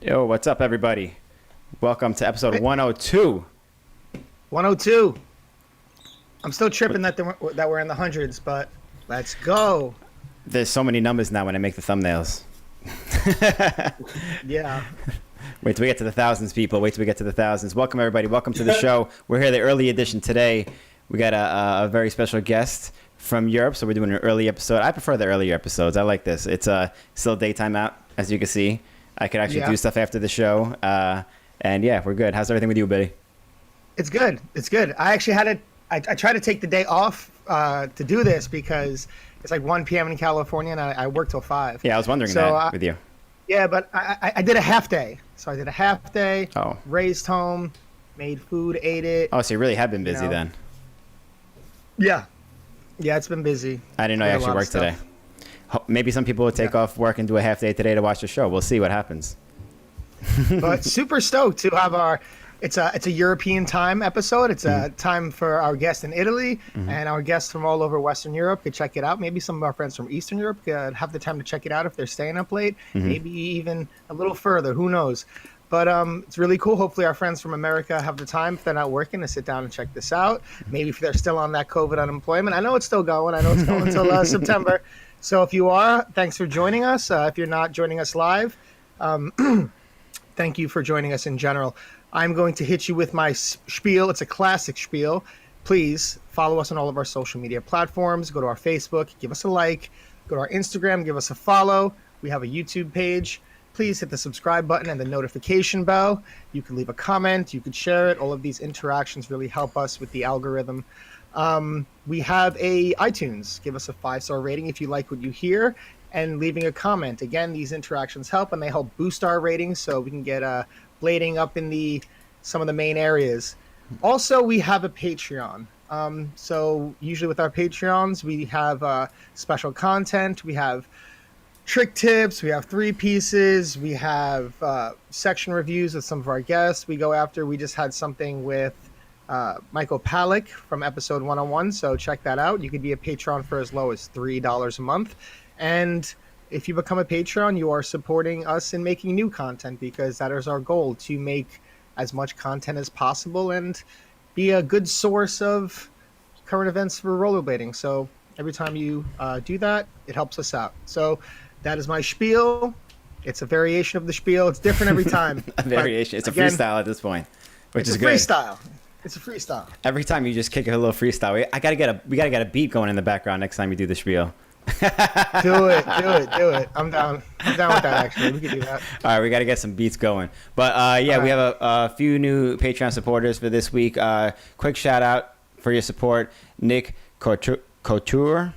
Yo, what's up, everybody? Welcome to episode 102. 102. I'm still tripping that we're in the hundreds, but let's go. There's so many numbers now when I make the thumbnails. Yeah. Wait till we get to the thousands, people. Wait till we get to the thousands. Welcome, everybody. Welcome to the show. We're here, the early edition today. We got a very special guest from Europe, so we're doing an early episode. I prefer the earlier episodes. I like this. It's still daytime out, as you can see. I could actually do stuff after the show. And yeah, we're good. How's everything with you, Billy? It's good. It's good. I actually I tried to take the day off to do this because it's like 1 p.m. in California and I work till 5. Yeah, I was wondering that with you. Yeah, but I did a half day. So I did a half day, Oh. raised home, made food, ate it. Oh, so you really have been busy then. Yeah. Yeah, it's been busy. I didn't know you actually worked today. Maybe some people will take off work and do a half day today to watch the show. We'll see what happens. But super stoked to have it's a European time episode. It's a time for our guest in Italy and our guests from all over Western Europe could check it out. Maybe some of our friends from Eastern Europe could have the time to check it out if they're staying up late. Maybe even a little further. Who knows? But it's really cool. Hopefully our friends from America have the time, if they're not working, to sit down and check this out. Maybe if they're still on that COVID unemployment. I know it's still going. I know it's going until September. So if you are, thanks for joining us. If you're not joining us live, thank you for joining us in general. I'm going to hit you with my spiel. It's a classic spiel. Please follow us on all of our social media platforms. Go to our Facebook, give us a like. Go to our Instagram, give us a follow. We have a YouTube page. Please hit the subscribe button and the notification bell. You can leave a comment. You can share it. All of these interactions really help us with the algorithm. We have a iTunes. Give us a 5-star rating if you like what you hear, and leaving a comment. Again, these interactions help, and they help boost our ratings so we can get blading up in some of the main areas. Also, we have a Patreon. So usually with our Patreons, we have special content. We have trick tips. We have 3 pieces. We have section reviews with some of our guests. We just had something with Michael Palick from episode 101. So check that out. You could be a Patreon for as low as $3 a month. And if you become a Patreon, you are supporting us in making new content, because that is our goal, to make as much content as possible and be a good source of current events for rollerblading. So every time you do that, it helps us out. So that is my spiel. It's a variation of the spiel. It's different every time. A variation. It's again, a freestyle at this point, which is good. It's a freestyle. Every time you just kick a little freestyle. We gotta get a beat going in the background next time you do the spiel. Do it. I'm down with that, actually. We can do that. All right, we got to get some beats going. But we have a few new Patreon supporters for this week. Quick shout out for your support: Nick Couture,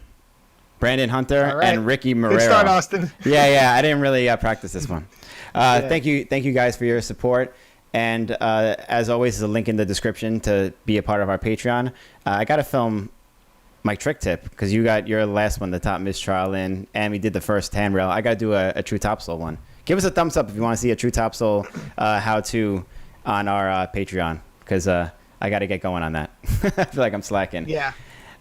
Brandon Hunter, and Ricky Marrero. Good start, Austin. Yeah. I didn't really practice this one. Thank you guys for your support. And as always, there's a link in the description to be a part of our Patreon. I got to film my trick tip, because you got your last one, the top mistrial in, and we did the first handrail. I got to do a true topsoul one. Give us a thumbs up if you want to see a true topsoul how-to on our Patreon, because I got to get going on that. I feel like I'm slacking. Yeah,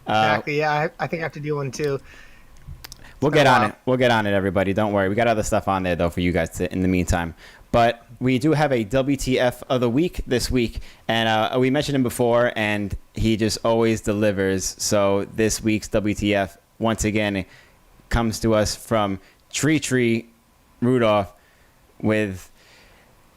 exactly. I think I have to do one too. We'll get on it. We'll get on it, everybody. Don't worry. We got other stuff on there, though, for you guys in the meantime. But we do have a WTF of the week this week, and we mentioned him before, and he just always delivers. So this week's WTF, once again, comes to us from Tree Rudolph with,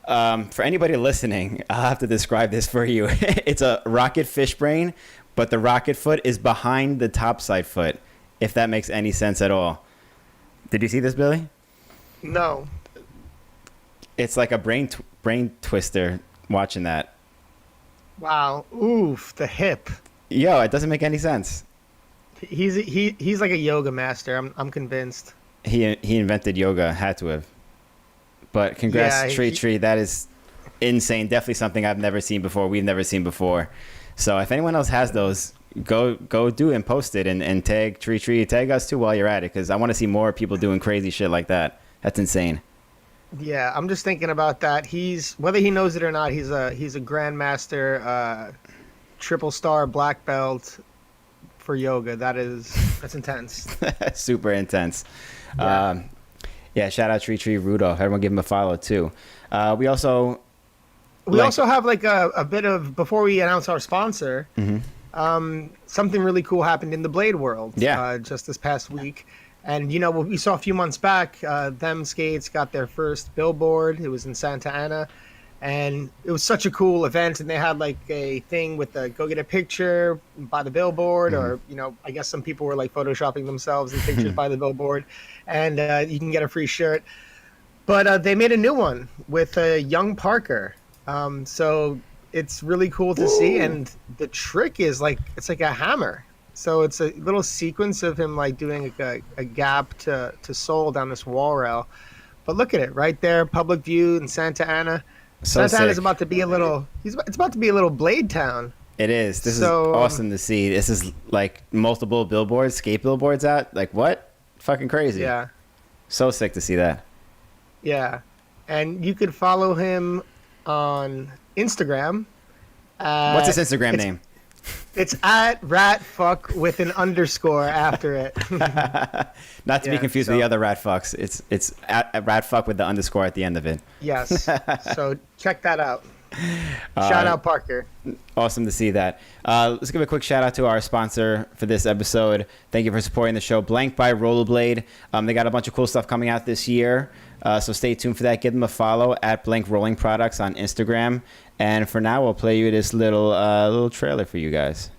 for anybody listening, I'll have to describe this for you. It's a rocket fish brain, but the rocket foot is behind the topside foot, if that makes any sense at all. Did you see this, Billy? No. It's like a brain twister watching that. Wow. Oof, the hip. Yo, it doesn't make any sense. He's like a yoga master. I'm convinced. He invented yoga, had to have. But congrats, Tree. That is insane. Definitely something I've never seen before. We've never seen before. So if anyone else has those, go do it and post it and tag Tree. Tag us too while you're at it, because I want to see more people doing crazy shit like that. That's insane. Yeah, I'm just thinking about that. Whether he knows it or not, he's a grandmaster, triple star black belt for yoga. That's intense. Super intense. Yeah. Yeah, shout out Tree Rudolph. Everyone give him a follow too. We also have like a bit of, before we announce our sponsor, something really cool happened in the Blade world just this past week. And, you know, we saw a few months back, them skates got their first billboard. It was in Santa Ana. And it was such a cool event. And they had like a thing with the go get a picture by the billboard. Or, you know, I guess some people were like photoshopping themselves in pictures by the billboard. And you can get a free shirt. But they made a new one with young Parker. So it's really cool to see. And the trick is like, it's like a hammer. So it's a little sequence of him like doing a gap to sole down this wall rail. But look at it right there, public view in Santa Ana. So Santa Ana is about to be a little. It's about to be a little Blade town. It is. This is awesome to see. This is like multiple billboards, skate billboards out. Like what? Fucking crazy. Yeah. So sick to see that. Yeah, and you could follow him on Instagram. What's his Instagram name? It's at ratfuck with an underscore after it. Not to be confused with the other rat fucks. It's at ratfuck with the underscore at the end of it. Yes. So check that out. Shout out Parker. Awesome to see that. Let's give a quick shout out to our sponsor for this episode. Thank you for supporting the show, Blank by Rollerblade. They got a bunch of cool stuff coming out this year. So stay tuned for that. Give them a follow at Blank Rolling Products on Instagram. And for now, we'll play you this little trailer for you guys.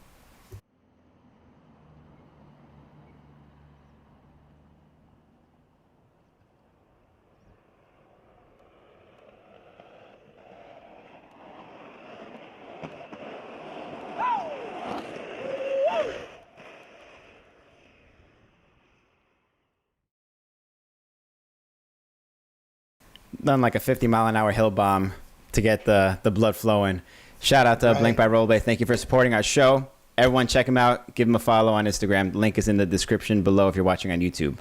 Done like a 50-mile-an-hour hill bomb to get the blood flowing. Shout out to Blink by Rollerblade. Thank you for supporting our show. Everyone check him out. Give him a follow on Instagram. The link is in the description below if you're watching on YouTube.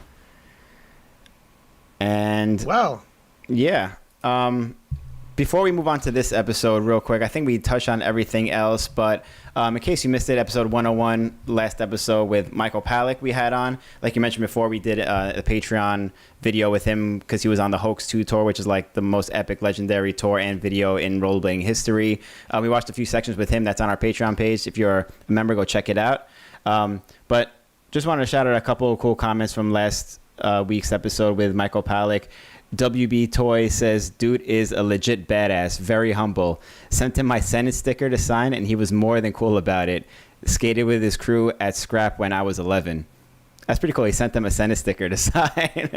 And yeah. Before we move on to this episode real quick, I think we touched on everything else, but in case you missed it, episode 101, last episode with Michael Palick we had on. Like you mentioned before, we did a Patreon video with him because he was on the Hoax 2 tour, which is like the most epic, legendary tour and video in rollerblading history. We watched a few sections with him. That's on our Patreon page. If you're a member, go check it out. But just wanted to shout out a couple of cool comments from last week's episode with Michael Palick. WB Toy says, dude is a legit badass, very humble. Sent him my Senate sticker to sign, and he was more than cool about it. Skated with his crew at Scrap when I was 11. That's pretty cool. He sent them a Senate sticker to sign.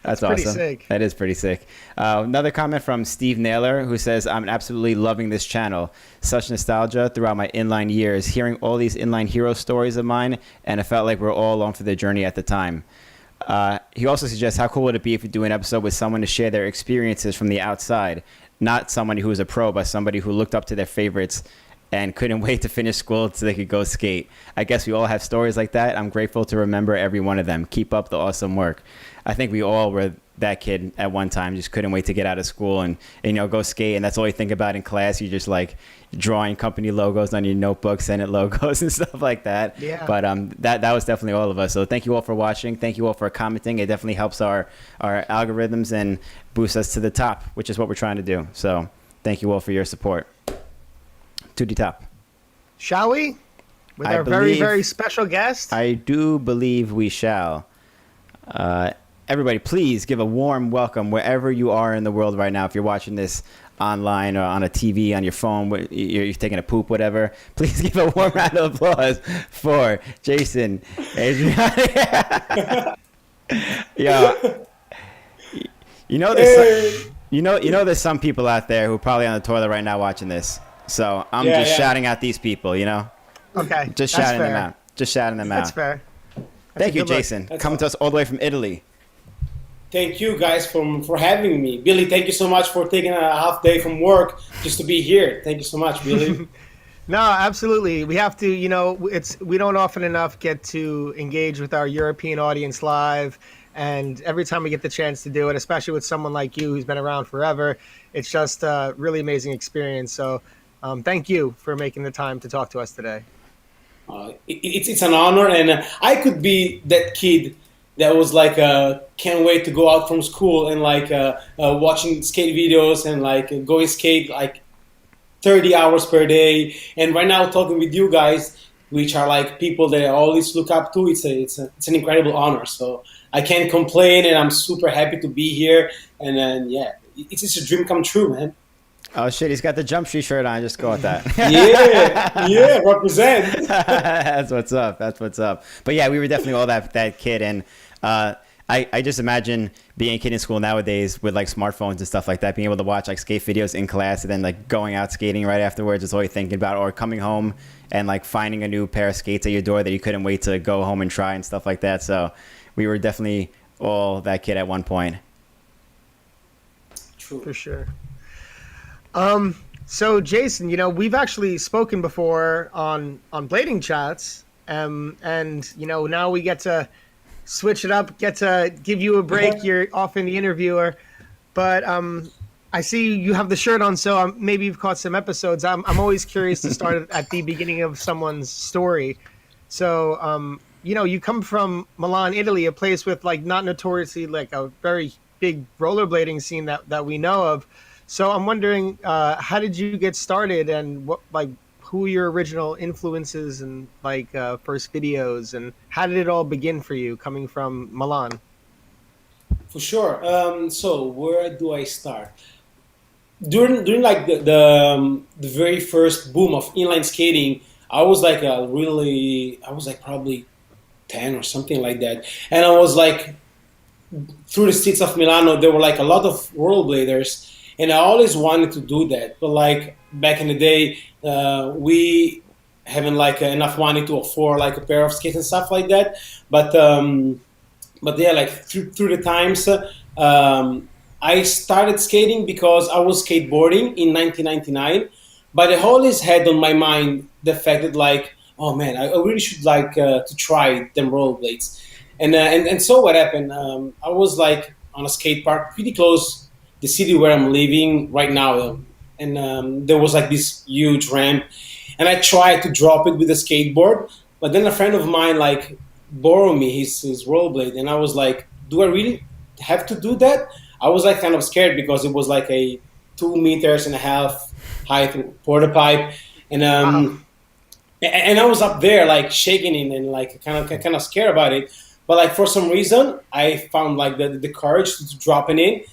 That's awesome. Pretty sick. That is pretty sick. Another comment from Steve Naylor, who says, I'm absolutely loving this channel. Such nostalgia throughout my inline years, hearing all these inline hero stories of mine, and it felt like we're all along for the journey at the time. He also suggests, how cool would it be if we do an episode with someone to share their experiences from the outside, not somebody who was a pro, but somebody who looked up to their favorites and couldn't wait to finish school so they could go skate. I guess we all have stories like that. I'm grateful to remember every one of them. Keep up the awesome work. I think we all were that kid at one time, just couldn't wait to get out of school and you know, go skate. And that's all you think about in class. You're just like drawing company logos on your notebook, Senate logos and stuff like that. Yeah. But that was definitely all of us. So thank you all for watching. Thank you all for commenting. It definitely helps our algorithms and boosts us to the top, which is what we're trying to do. So thank you all for your support. To the top. Shall we? With our very, very special guest? I do believe we shall. Everybody, please give a warm welcome wherever you are in the world right now. If you're watching this online or on a TV, on your phone, you're taking a poop, whatever, please give a warm round of applause for Json, Adriani. Yo, you know there's some people out there who are probably on the toilet right now watching this. So I'm just shouting out these people, you know? Okay. Just shouting them out. Just shouting them out. That's fair. Thank you, Json. Coming to us all the way from Italy. Thank you guys for having me. Billy, thank you so much for taking a half day from work just to be here. Thank you so much, Billy. No, absolutely. We have to, you know, we don't often enough get to engage with our European audience live. And every time we get the chance to do it, especially with someone like you who's been around forever, it's just a really amazing experience. So thank you for making the time to talk to us today. It's an honor, and I could be that kid that was like can't wait to go out from school and like watching skate videos and like going skate like 30 hours per day. And right now talking with you guys, which are like people that I always look up to, it's an incredible honor. So I can't complain, and I'm super happy to be here. And then yeah, it's just a dream come true, man. Oh shit, he's got the Jump Street shirt on. Just go with that. Yeah, represent. That's what's up. That's what's up. But yeah, we were definitely all that kid, and I just imagine being a kid in school nowadays with like smartphones and stuff like that, being able to watch like skate videos in class and then like going out skating right afterwards is all you're thinking about, or coming home and like finding a new pair of skates at your door that you couldn't wait to go home and try and stuff like that. So we were definitely all that kid at one point. True. For sure. So Jason, you know, we've actually spoken before on blading chats, and you know, now we get to switch it up, get to give you a break. You're often the interviewer, but I see you have the shirt on, so maybe you've caught some episodes. I'm always curious to start at the beginning of someone's story. So you know, you come from Milan, Italy, a place with like not notoriously like a very big rollerblading scene that we know of. So I'm wondering, how did you get started, and what, like, who were your original influences and like first videos, and how did it all begin for you coming from Milan? For sure. So where do I start? During like the very first boom of inline skating, I was like I was like probably 10 or something like that, and I was like through the streets of Milano, there were like a lot of rollerbladers. And I always wanted to do that, but like back in the day, we haven't like enough money to afford like a pair of skates and stuff like that. But yeah, like through the times, I started skating because I was skateboarding in 1999. But I always had on my mind the fact that like, oh man, I really should like to try them rollerblades. And so what happened? I was like on a skate park pretty close the city where I'm living right now, and there was like this huge ramp, and I tried to drop it with a skateboard, but then a friend of mine like borrowed me his rollerblade, and I was like, do I really have to do that? I was like kind of scared because it was like a 2.5 meters height porta pipe, and and I was up there like shaking it and like kind of scared about it, but like for some reason I found like the courage to drop it in.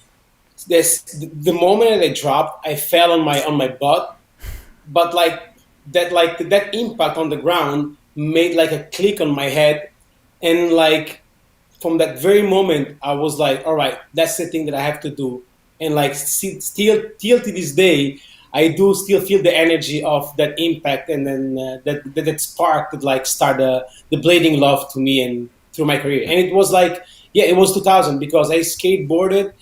The moment that I dropped, I fell on my butt, but like that impact on the ground made like a click on my head, and like from that very moment, I was like, all right, that's the thing that I have to do, and like still till to this day, I do still feel the energy of that impact, and then that spark that like started the blading love to me and through my career, and it was like it was 2000 because I skateboarded.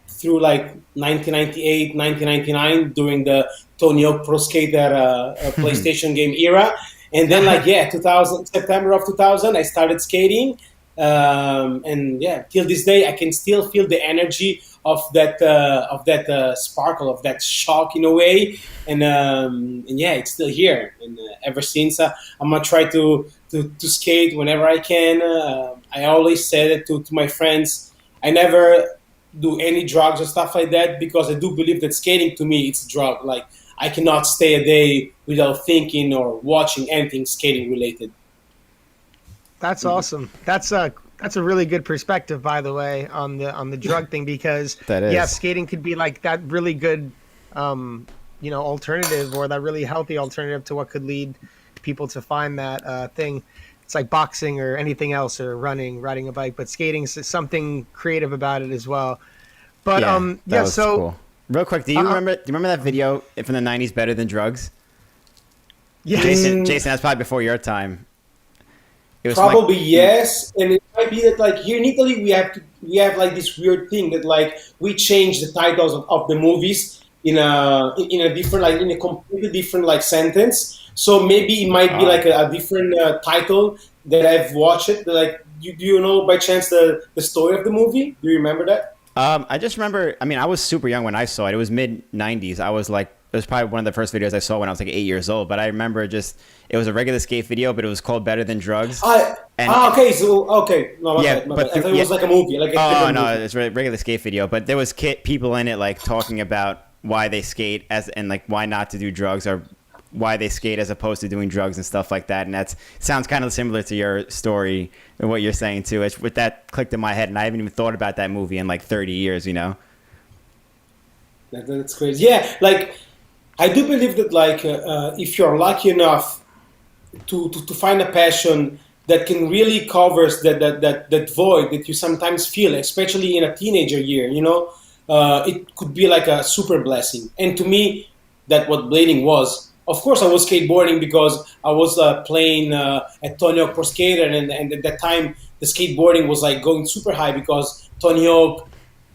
Through like 1998, 1999 during the Tony Hawk Pro Skater PlayStation game era. And then like, 2000, September of 2000, I started skating. And yeah, till this day, I can still feel the energy of that sparkle, of that shock in a way. And yeah, it's still here. And ever since, I'm going to try to skate whenever I can. I always said it to my friends. I never do any drugs or stuff like that because I do believe that skating to me it's a drug. Like I cannot stay a day without thinking or watching anything skating related. That's awesome. That's a really good perspective, by the way, on the drug thing, because skating could be like that really good alternative, or that really healthy alternative to what could lead people to find that thing. It's like boxing or anything else, or riding a bike, but skating's something creative about it as well. But that was cool. Real quick, do you remember that video from the 90s, Better Than Drugs? Yeah. Jason, that's probably before your time. It was probably yes, and it might be that like here in Italy we have like this weird thing that like we change the titles of the movies in a different, like in a completely different like sentence. So maybe it might be like a different title that I've watched it. Like, do you know by chance the story of the movie? Do you remember that? I just remember, I mean, I was super young when I saw it. It was mid-90s. I was like, it was probably one of the first videos I saw when I was like 8 years old. But I remember just, It was a regular skate video, but it was called Better Than Drugs. Okay, so okay, no, my Yeah, bad, my but bad. I thought it was like a movie, like a Oh different no, movie. it's a regular skate video, but there was people in it like talking about why they skate and like why not to do drugs or why they skate as opposed to doing drugs and stuff like that. And that sounds kind of similar to your story and what you're saying too. It's with that clicked in my head, and I haven't even thought about that movie in like 30 years. You know? That's crazy. Yeah, like I do believe that like if you're lucky enough to find a passion that can really covers that void that you sometimes feel, especially in a teenager year, it could be like a super blessing. And to me, that what blading was. Of course, I was skateboarding because I was playing at Tony Hawk Pro Skater, and at that time the skateboarding was like going super high because Tony Hawk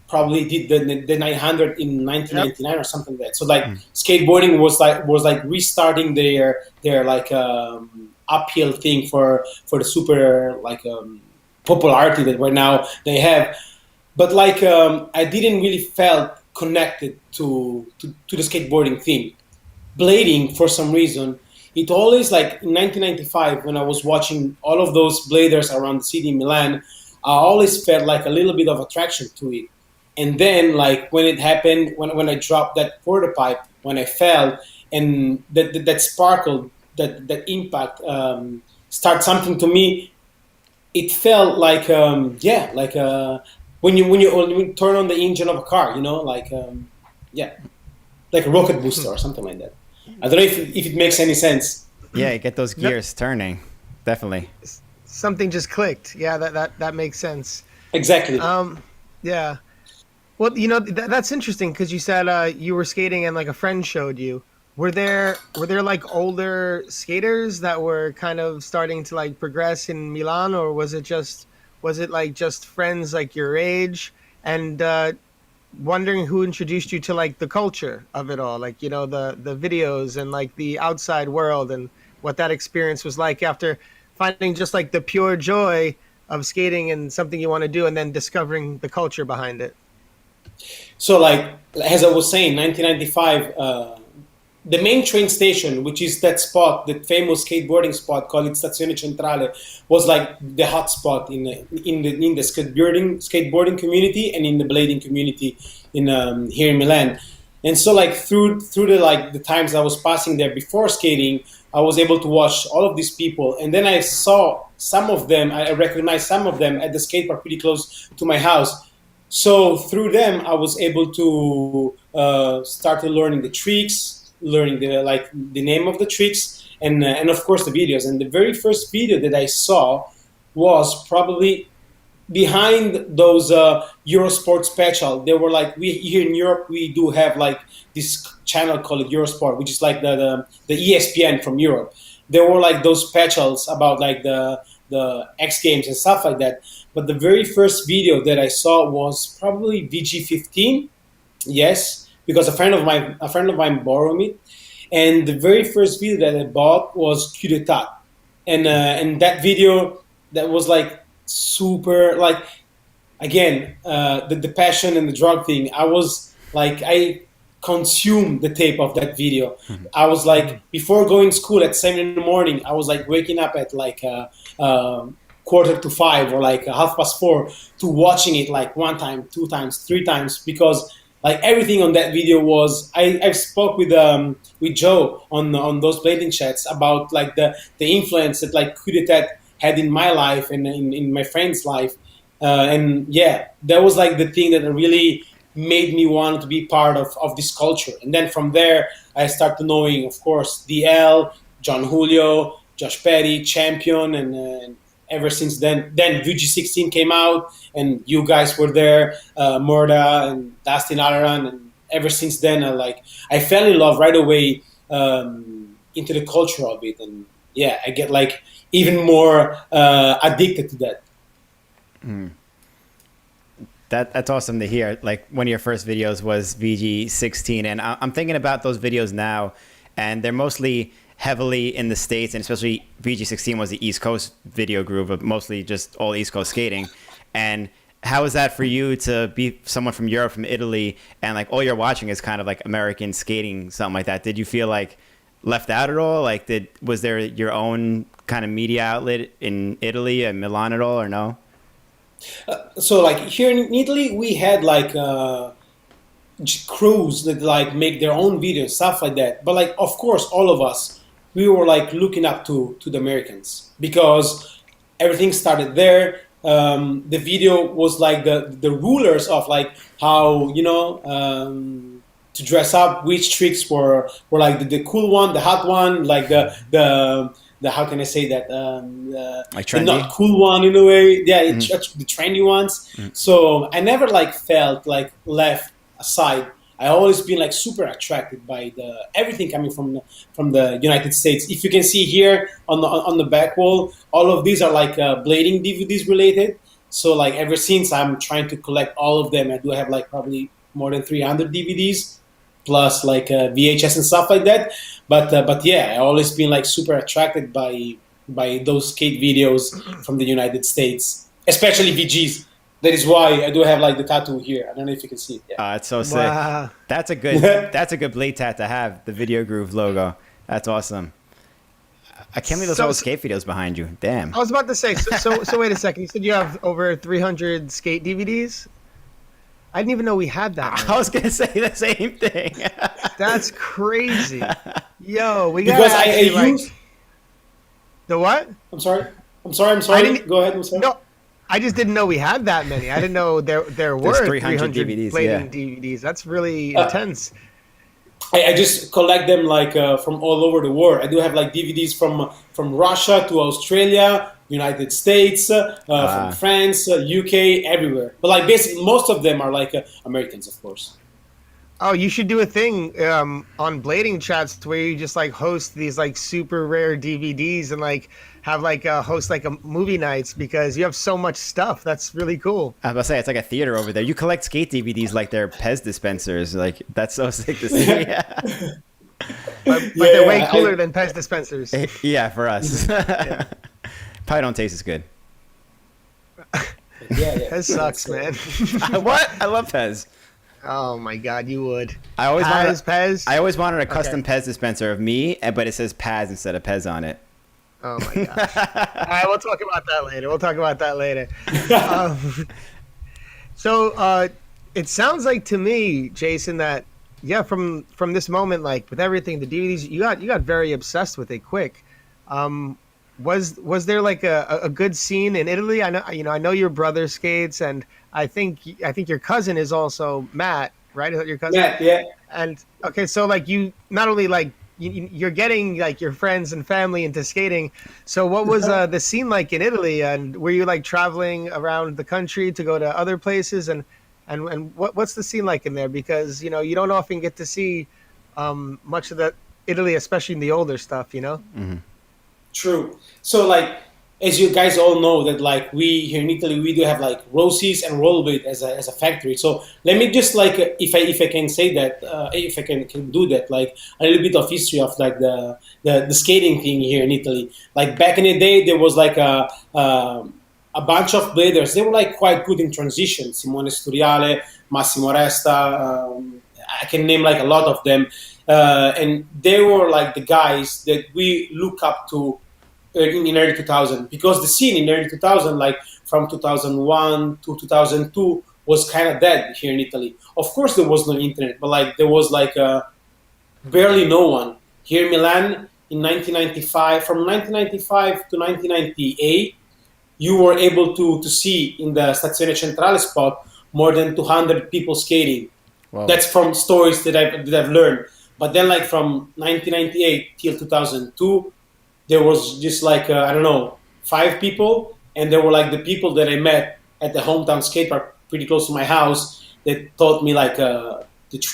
probably did the 900 in 1999 or something like that. So like skateboarding was like restarting their like uphill thing for the super like popularity that right now they have. But like I didn't really felt connected to the skateboarding thing. Blading, for some reason, it always, like in 1995 when I was watching all of those bladers around the city in Milan, I always felt like a little bit of attraction to it. And then like when it happened, when I dropped that quarter pipe, when I fell, and that sparkle, that impact start something to me, it felt like when you turn on the engine of a car, like like a rocket booster or something like that. I don't know if it makes any sense. Yeah, get those gears turning. Definitely. Something just clicked. Yeah, that makes sense. Exactly. Yeah. Well, that's interesting because you said you were skating and like a friend showed you. Were there like older skaters that were kind of starting to like progress in Milan, or was it like just friends like your age? And wondering who introduced you to like the culture of it all, like the videos and like the outside world, and what that experience was like after finding just like the pure joy of skating and something you want to do, and then discovering the culture behind it. So like as I was saying, 1995, the main train station, which is that spot, that famous skateboarding spot called Stazione Centrale, was like the hot spot in the skateboarding community and in the blading community in here in Milan. And so like through the times I was passing there before skating, I was able to watch all of these people, and then I saw some of them. I recognized some of them at the skate park pretty close to my house. So through them, I was able to start learning the tricks, learning the name of the tricks, and of course the videos. And the very first video that I saw was probably behind those Eurosport special. They were like, we here in Europe we do have like this channel called Eurosport, which is like the ESPN from Europe. There were like those specials about like the X Games and stuff like that. But the very first video that I saw was probably VG15. Yes, because a friend of mine borrowed it, and the very first video that I bought was Coup d'etat, and that video that was like super, like, again, the passion and the drug thing. I consumed the tape of that video. I was like, before going to school at 7 in the morning, I was like waking up at like 4:45 or like 4:30 to watching it like one time, two times, three times, because like everything on that video was. I spoke with Joe on those blading chats about like the influence that like Coup d'etat had in my life and in my friend's life, and yeah, that was like the thing that really made me want to be part of this culture. And then from there, I started knowing, of course, DL, John Julio, Josh Petty, Champion, and ever since then VG16 came out, and you guys were there, Murda and Dustin Alaran, and ever since then, I fell in love right away into the culture of it, and yeah, I get like even more addicted to that. Mm. That's awesome to hear. Like one of your first videos was VG16, and I'm thinking about those videos now, and they're mostly heavily in the States, and especially VG16 was the East Coast video group of mostly just all East Coast skating. And how is that for you to be someone from Europe, from Italy, and like all you're watching is kind of like American skating, something like that? Did you feel like left out at all? Like, was there your own kind of media outlet in Italy and Milan at all, or no? So like here in Italy, we had like crews that like make their own videos, stuff like that. But like, of course, all of us, we were like looking up to the Americans because everything started there. The video was like the rulers of like how, to dress up, which tricks were like the cool one, the hot one, like the how can I say that, Like the trendy? not cool one in a way, yeah, the trendy ones. So I never like felt like left aside. I always been like super attracted by everything coming from the United States. If you can see here on the back wall, all of these are like blading DVDs related. So like ever since I'm trying to collect all of them, I do have like probably more than 300 DVDs plus like VHS and stuff like that. But yeah, I always been like super attracted by those skate videos from the United States, especially VGs. That is why I do have like the tattoo here. I don't know if you can see it. Yeah. It's so sick. Wow. That's a good blade tat to have, the Video Groove logo. That's awesome. I can't believe those So- old skate videos behind you. Damn. I was about to say. So wait a second. You said you have over 300 skate DVDs. I didn't even know we had that. I was gonna say the same thing. That's crazy. Yo, we got Because I use. the what? I'm sorry. I didn't- Go ahead. I'm sorry. No, I just didn't know we had that many. I didn't know there were 300 300 DVDs, blading yeah. DVDs. That's really intense. I just collect them like from all over the world. I do have like DVDs from Russia to Australia, United States, from France, UK, everywhere. But like basically most of them are like Americans, of course. Oh, you should do a thing on blading chats where you just like host these like super rare DVDs and like have like host like a movie nights because you have so much stuff. That's really cool. I was about to say, it's like a theater over there. You collect skate DVDs like they're Pez dispensers. Like, that's so sick to see. But they're way Yeah, cooler than Pez dispensers. Yeah, for us. Probably don't taste as good. Yeah. Pez sucks, man. What? I love Pez. Oh my god, you would. I always Pez. I always wanted a custom Pez dispenser of me, but it says Paz instead of Pez on it. Oh my gosh. All right, we'll talk about that later. So it sounds like to me, Jason, that yeah, from this moment, like with everything, the DVDs, you got very obsessed with it quick. Was there like a good scene in Italy? I know your brother skates, and I think your cousin is also Matt, right? Is that your cousin? Yeah. And okay, so like you not only like you're getting like your friends and family into skating. So what was the scene like in Italy? And were you like traveling around the country to go to other places? And what's the scene like in there? Because you don't often get to see much of the Italy, especially in the older stuff. Mm-hmm. True. So like, as you guys all know that like we here in Italy, we do have like Rossi's and Rollerblade as a factory. So let me just like, if I can say that, if I can do that, like a little bit of history of like the skating thing here in Italy. Like back in the day, there was like a bunch of bladers. They were like quite good in transition. Simone Sturiale, Massimo Resta, I can name like a lot of them. And they were like the guys that we look up to in early 2000, because the scene in early 2000, like from 2001 to 2002, was kind of dead here in Italy. Of course, there was no internet, but like there was like barely no one. Here in Milan in 1995, from 1995 to 1998, you were able to see in the Stazione Centrale spot more than 200 people skating. Wow. That's from stories that I've learned. But then like from 1998 till 2002, there was just like, 5 people. And they were like the people that I met at the hometown skate park pretty close to my house that taught me like the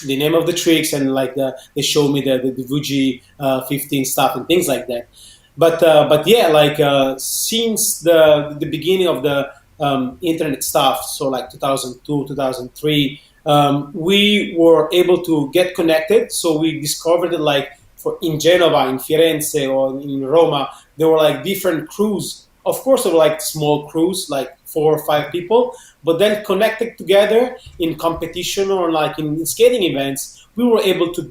name of the tricks, and like they showed me the Vuji 15 stuff and things like that. But yeah, like since the beginning of the internet stuff, so like 2002, 2003, we were able to get connected. So we discovered that like in Genova, in Firenze, or in Roma, there were like different crews. Of course, there were like small crews, like 4 or 5 people, but then connected together in competition or like in skating events, we were able to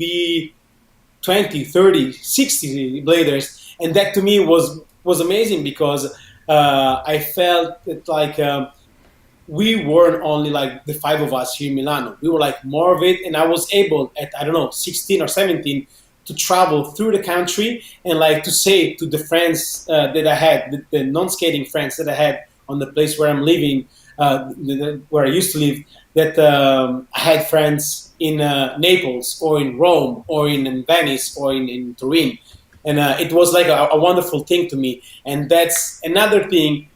20, 30, 60 bladers, and that to me was amazing because I felt that like we weren't only like the five of us here in Milano. We were like more of it, and I was able at, I don't know, 16 or 17 to travel through the country and like to say to the friends that I had, the non-skating friends that I had on the place where I'm living, where I used to live, that I had friends in Naples or in Rome or in Venice or in Turin. And it was like a wonderful thing to me. And that's another thing.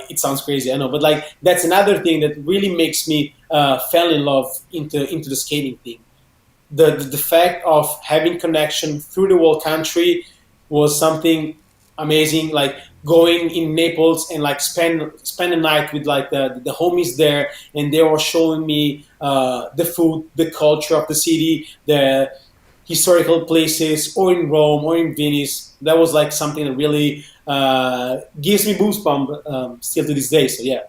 It sounds crazy, I know, but like that's another thing that really makes me fell in love into the skating thing. The fact of having connection through the whole country was something amazing. Like going in Naples and like spend a night with like the homies there, and they were showing me the food, the culture of the city, the historical places, or in Rome or in Venice. That was like something that really gives me goosebumps still to this day. So yeah.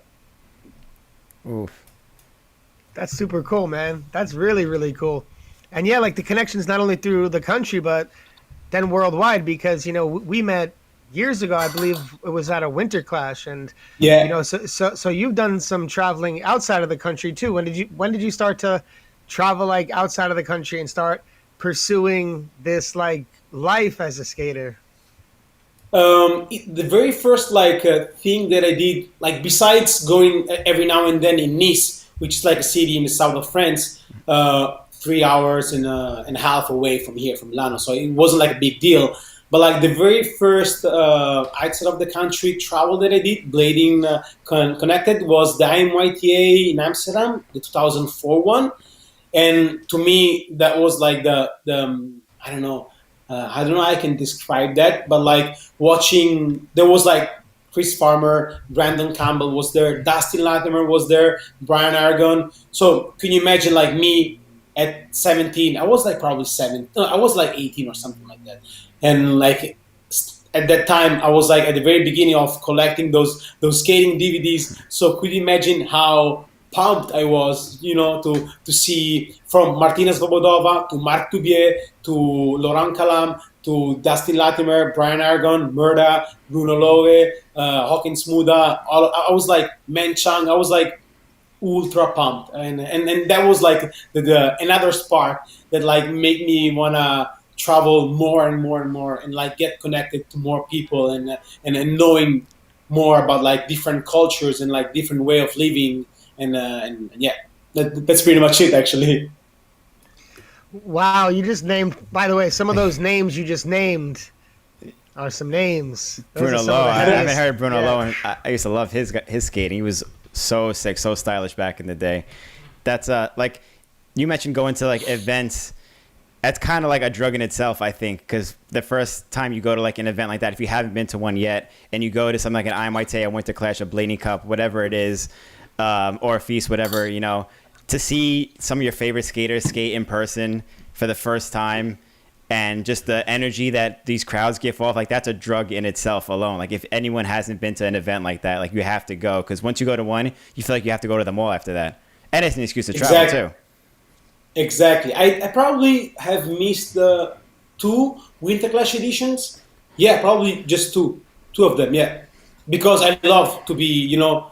Oof. That's super cool, man. That's really, really cool. And yeah, like the connections not only through the country, but then worldwide, because, you know, we met years ago, I believe it was at a Winter Clash. And, Yeah. you know, so you've done some traveling outside of the country too. When did you start to travel like outside of the country and start pursuing this like life as a skater? The very first like thing that I did, like besides going every now and then in Nice, which is like a city in the south of France, 3 hours and a half away from here, from Milano, so it wasn't like a big deal. But like the very first outside of the country travel that I did, blading connected, was the IMYTA in Amsterdam, the 2004 one. And to me, that was like the I don't know. I don't know how I can describe that, but like watching, there was like Chris Farmer, Brandon Campbell was there, Dustin Latimer was there, Brian Aragon. So can you imagine like me at 17? I was like probably 7. No, I was like 18 or something like that. And like at that time, I was like at the very beginning of collecting those skating DVDs. So could you imagine how pumped I was, you know, to see from Martina Svobodova to Marc Toubier to Laurent Calam to Dustin Latimer, Brian Aragon, Murda, Bruno Lowe, Hawkins Muda. I was like Menchang. I was like ultra pumped, and that was like the another spark that like made me wanna travel more and more and more, and like get connected to more people, and knowing more about like different cultures and like different way of living. And yeah, that's pretty much it, actually. Wow, you just named, by the way, some of those names you just named are some names. Those Bruno are some Lowe. of the I heaviest- haven't heard Bruno yeah. Lowe. And I used to love his skating. He was so sick, so stylish back in the day. That's like you mentioned going to like events. That's kind of like a drug in itself, I think, because the first time you go to like an event like that, if you haven't been to one yet, and you go to something like an IMYT, a Winter Clash, a Blaney Cup, whatever it is, or a feast, whatever, you know, to see some of your favorite skaters skate in person for the first time, and just the energy that these crowds give off, like that's a drug in itself alone. Like if anyone hasn't been to an event like that, like you have to go, because once you go to one, you feel like you have to go to them all after that, and it's an excuse to travel too. Exactly. I probably have missed the 2 Winter Clash editions. Yeah, probably just two of them. Yeah, because I love to be, you know,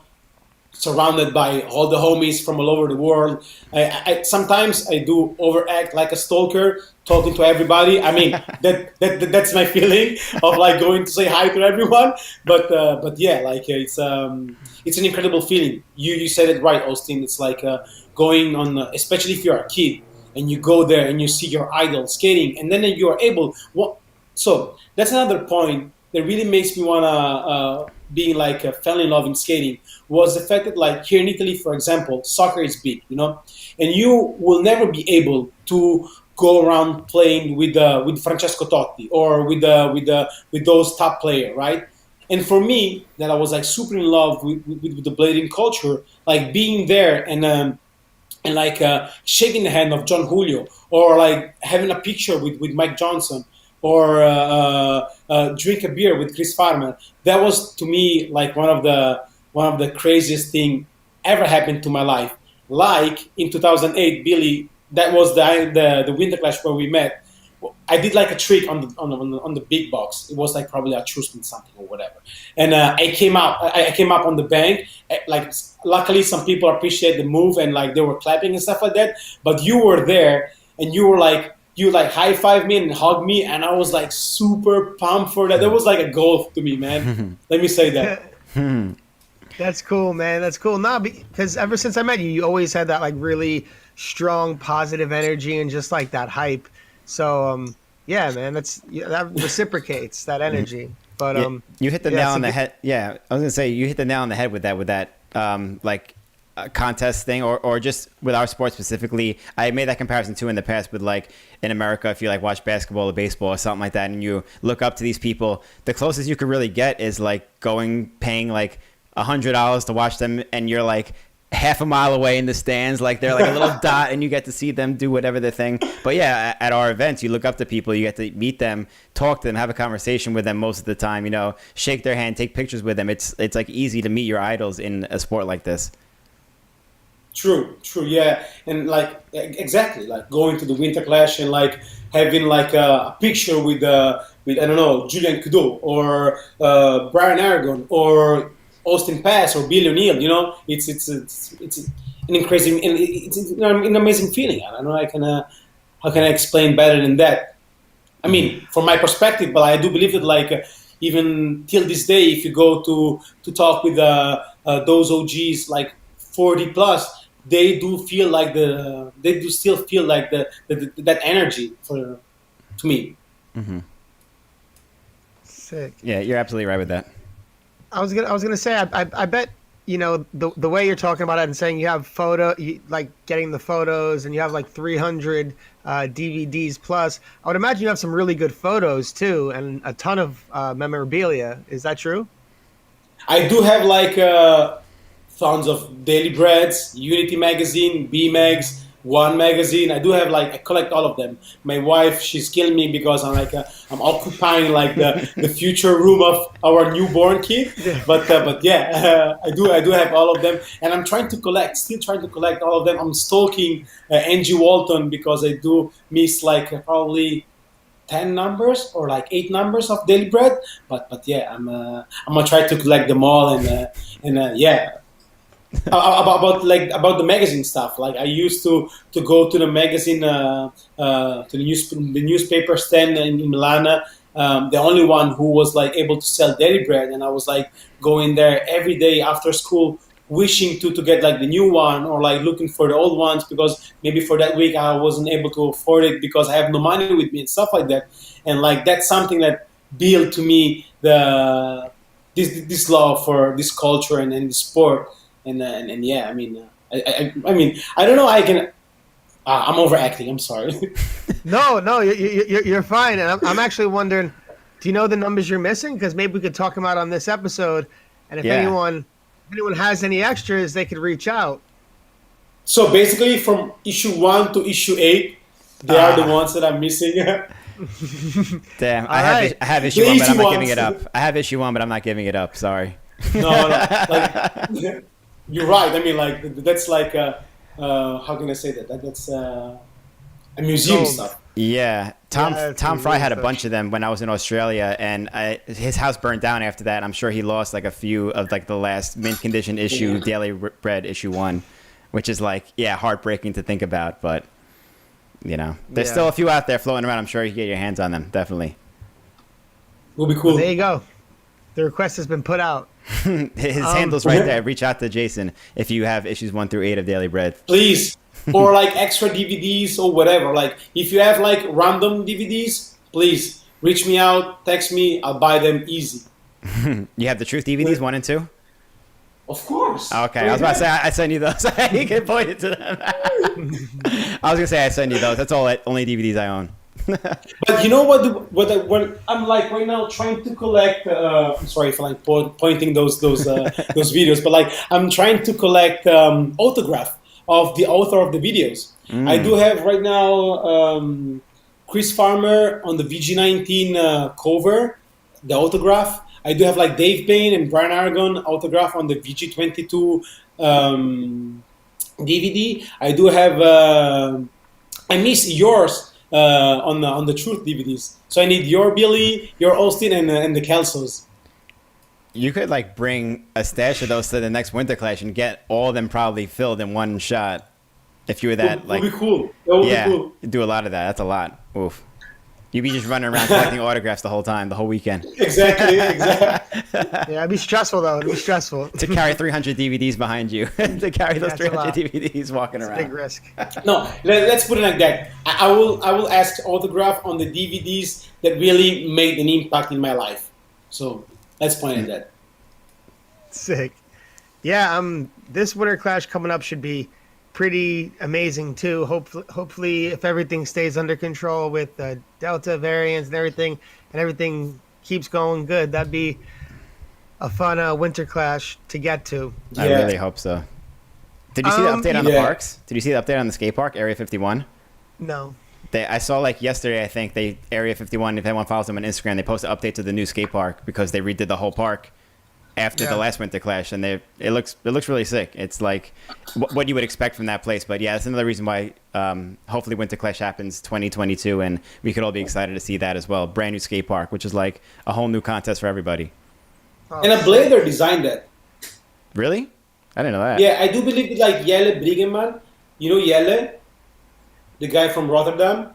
surrounded by all the homies from all over the world. I sometimes I do overact like a stalker, talking to everybody. I mean, that's my feeling of like going to say hi to everyone. But yeah, like it's an incredible feeling. You said it right, Austin. It's like going on, especially if you're a kid and you go there and you see your idol skating, and then you are able. So that's another point that really makes me wanna being like fell in love in skating, was the fact that like here in Italy, for example, soccer is big, you know, and you will never be able to go around playing with Francesco Totti or with those top players, right? And for me, that I was like super in love with the blading culture, like being there and like shaking the hand of John Julio, or like having a picture with Mike Johnson, or drink a beer with Chris Farmer. That was to me like one of the craziest thing ever happened to my life. Like in 2008, Billy, that was the Winter Clash where we met. I did like a trick on the big box. It was like probably a Trustman something or whatever. And I came up on the bank. Like luckily some people appreciate the move and like they were clapping and stuff like that. But you were there and you high five me and hug me, and I was like super pumped for that. That was like a goal to me, man. Let me say that. That's cool, man. That's cool. Nah, because ever since I met you, you always had that like really strong, positive energy and just like that hype. So, yeah, man, that reciprocates that energy. But you hit the nail on the head. Yeah, I was gonna say you hit the nail on the head with that like contest thing, or just with our sport specifically. I made that comparison too in the past with like in America, if you like watch basketball or baseball or something like that, and you look up to these people, the closest you could really get is like paying like $100 to watch them, and you're like half a mile away in the stands, like they're like a little dot, and you get to see them do whatever their thing. But yeah, at our events, you look up to people, you get to meet them, talk to them, have a conversation with them most of the time, shake their hand, take pictures with them. It's like easy to meet your idols in a sport like this. True, yeah, and like exactly, like going to the Winter Clash and like having like a picture with I don't know, Julian Kudo or Brian Aragon or Austin Pass or Billy O'Neill. It's an increasing, it's an amazing feeling. I don't know how can I explain better than that. I mean, from my perspective, but I do believe that like even till this day, if you go to talk with those OGs like 40 plus. They do still feel like that energy to me. Mm-hmm. Sick. Yeah, you're absolutely right with that. I was gonna say I bet the way you're talking about it and saying you have like getting the photos and you have like 300 DVDs plus. I would imagine you have some really good photos too and a ton of memorabilia. Is that true? I do have like. Tons of Daily Breads, Unity magazine, B-Mags, One magazine. I do have I collect all of them. My wife, she's killing me because I'm occupying like the future room of our newborn kid. But yeah, I do have all of them, and I'm still trying to collect all of them. I'm stalking Angie Walton because I do miss like probably 10 numbers or like 8 numbers of Daily Bread. But yeah, I'm gonna try to collect them all and yeah. about the magazine stuff. Like I used to go to the magazine to the newspaper stand in Milan. The only one who was like able to sell Daily Bread, and I was like going there every day after school, wishing to get like the new one or like looking for the old ones because maybe for that week I wasn't able to afford it because I have no money with me and stuff like that. And like that's something that built to me this love for this culture and this sport. And yeah, I mean, I don't know. I'm overacting. I'm sorry. No, you're fine. And I'm actually wondering, do you know the numbers you're missing? Because maybe we could talk them out on this episode. And if anyone has any extras, they could reach out. So basically, from issue 1 to issue 8, they are the ones that I'm missing. Damn, I have issue 1, but I'm not giving it up. I have issue 1, but I'm not giving it up. Sorry. No, like. You're right. I mean, like that's like how can I say that? That's a museum stuff. Yeah, Tom Fry had a bunch of them when I was in Australia, and his house burned down after that. I'm sure he lost like a few of like the last mint condition issue, Daily Bread issue 1, which is like heartbreaking to think about. But there's still a few out there floating around. I'm sure you can get your hands on them. Definitely. Will be cool. Well, there you go. The request has been put out. His handle's right there. Reach out to Jason if you have issues 1 through 8 of Daily Bread. Please. Or like extra DVDs or whatever. Like if you have like random DVDs, please reach me out, text me, I'll buy them easy. You have the Truth DVDs 1 and 2? Of course. Okay, I was about to say I send you those. You can point it to them. I was gonna say I send you those. That's only DVDs I own. But you know what I'm like right now trying to collect. I'm sorry for like pointing those videos, but like I'm trying to collect autograph of the author of the videos. I do have right now Chris Farmer on the VG19 cover, the autograph. I do have like Dave Payne and Brian Aragon autograph on the VG22 DVD. I do have. I miss yours. on the Truth DVDs. So I need your Billy, your Austin, and the Kelsos. You could like bring a stash of those to the next Winter Clash and get all of them probably filled in one shot. If you were that Would be cool. That would be cool. do a lot of that. That's a lot. Oof. You'd be just running around collecting autographs the whole whole weekend. Exactly. Yeah, it'd be stressful though. It'd be stressful. To carry 300 DVDs behind you. To carry those That's a 300 lot. DVDs walking It's a around. big risk. No, let's put it like that. I will ask autograph on the DVDs that really made an impact in my life. So let's point at that. Sick. Yeah, this Winter Clash coming up should be pretty amazing too. Hopefully, if everything stays under control with the Delta variants and everything keeps going good, that'd be a fun Winter Clash to get to. I Yeah. really hope so. Did you see the update on the Yeah. parks? Did you see the update on the skate park, Area 51? No. I saw like yesterday, I think Area 51, if anyone follows them on Instagram, they posted an update to the new skate park because they redid the whole park after the last Winter Clash, and it looks really sick. It's like what you would expect from that place. But yeah, that's another reason why hopefully Winter Clash happens 2022, and we could all be excited to see that as well. Brand new skate park, which is like a whole new contest for everybody. Oh, And a Blader designed that. Really? I didn't know that. Yeah, I do believe it's like Jelle Briggeman. You know Jelle, the guy from Rotterdam.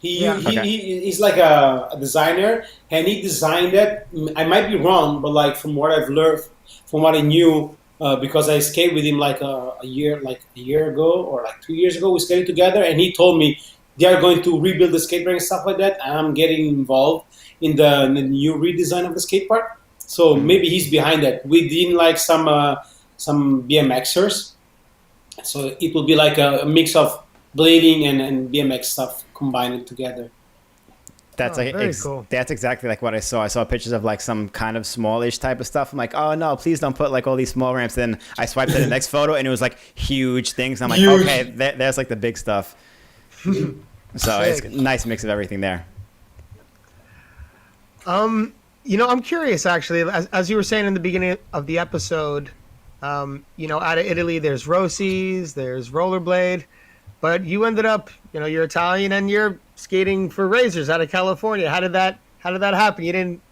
He's like a designer, and he designed that. I might be wrong, but like from what I've learned, from what I knew, because I skated with him like a year ago or like 2 years ago. We skated together, and he told me they are going to rebuild the skate park and stuff like that. And I'm getting involved in the new redesign of the skate park. So maybe he's behind that. Within like some BMXers, so it will be like a mix of blading and BMX stuff combined together. That's very cool. That's exactly like what I saw. I saw pictures of like some kind of smallish type of stuff. I'm like, oh no, please don't put like all these small ramps. Then I swiped to the next photo and it was like huge things. I'm like, Huge. okay, there's like the big stuff. So it's a nice mix of everything there. I'm curious actually, as you were saying in the beginning of the episode, out of Italy, there's Rossi's, there's Rollerblade, but you ended up, you're Italian and you're skating for Razors out of California. How did that happen? You didn't,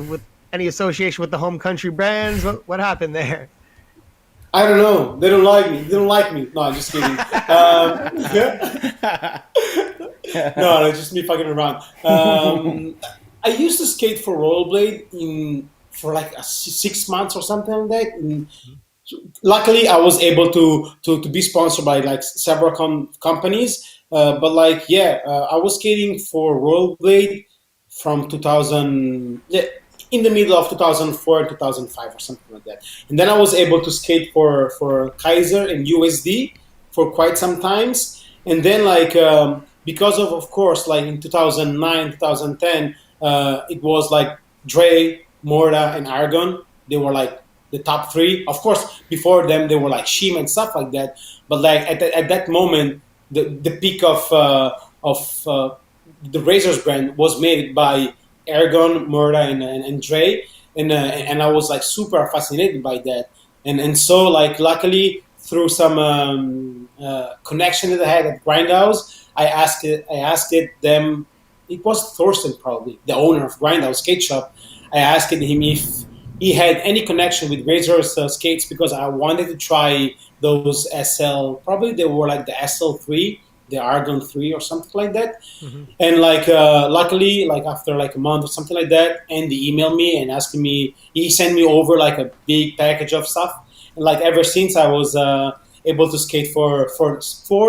with any association with the home country brands? What happened there? I don't know. They don't like me. No, I'm just kidding. No, it's just me fucking around. I used to skate for Rollerblade for like 6 months or something like that. And luckily, I was able to be sponsored by like several companies. But like, I was skating for Rollerblade from 2000, in the middle of 2004 and 2005 or something like that. And then I was able to skate for Kaiser and USD for quite some times. And then like, because of course, like in 2009, 2010, it was like Dre, Morta, and Argon. They were like the top three. Of course, before them, they were like Shima and stuff like that. But like at that moment, the peak of the Razors brand was made by Argon, Morta, and Dre, and I was like super fascinated by that. And so like luckily through some connection that I had at Grindhouse, I asked them. It was Thorsten, probably the owner of Grindhouse Skate Shop. I asked him if he had any connection with Razor's skates because I wanted to try those SL. Probably they were like the SL3, the Argon 3 or something like that. Mm-hmm. And like luckily, like after like a month or something like that, Andy emailed me and asking me. He sent me over like a big package of stuff. And like ever since, I was able to skate for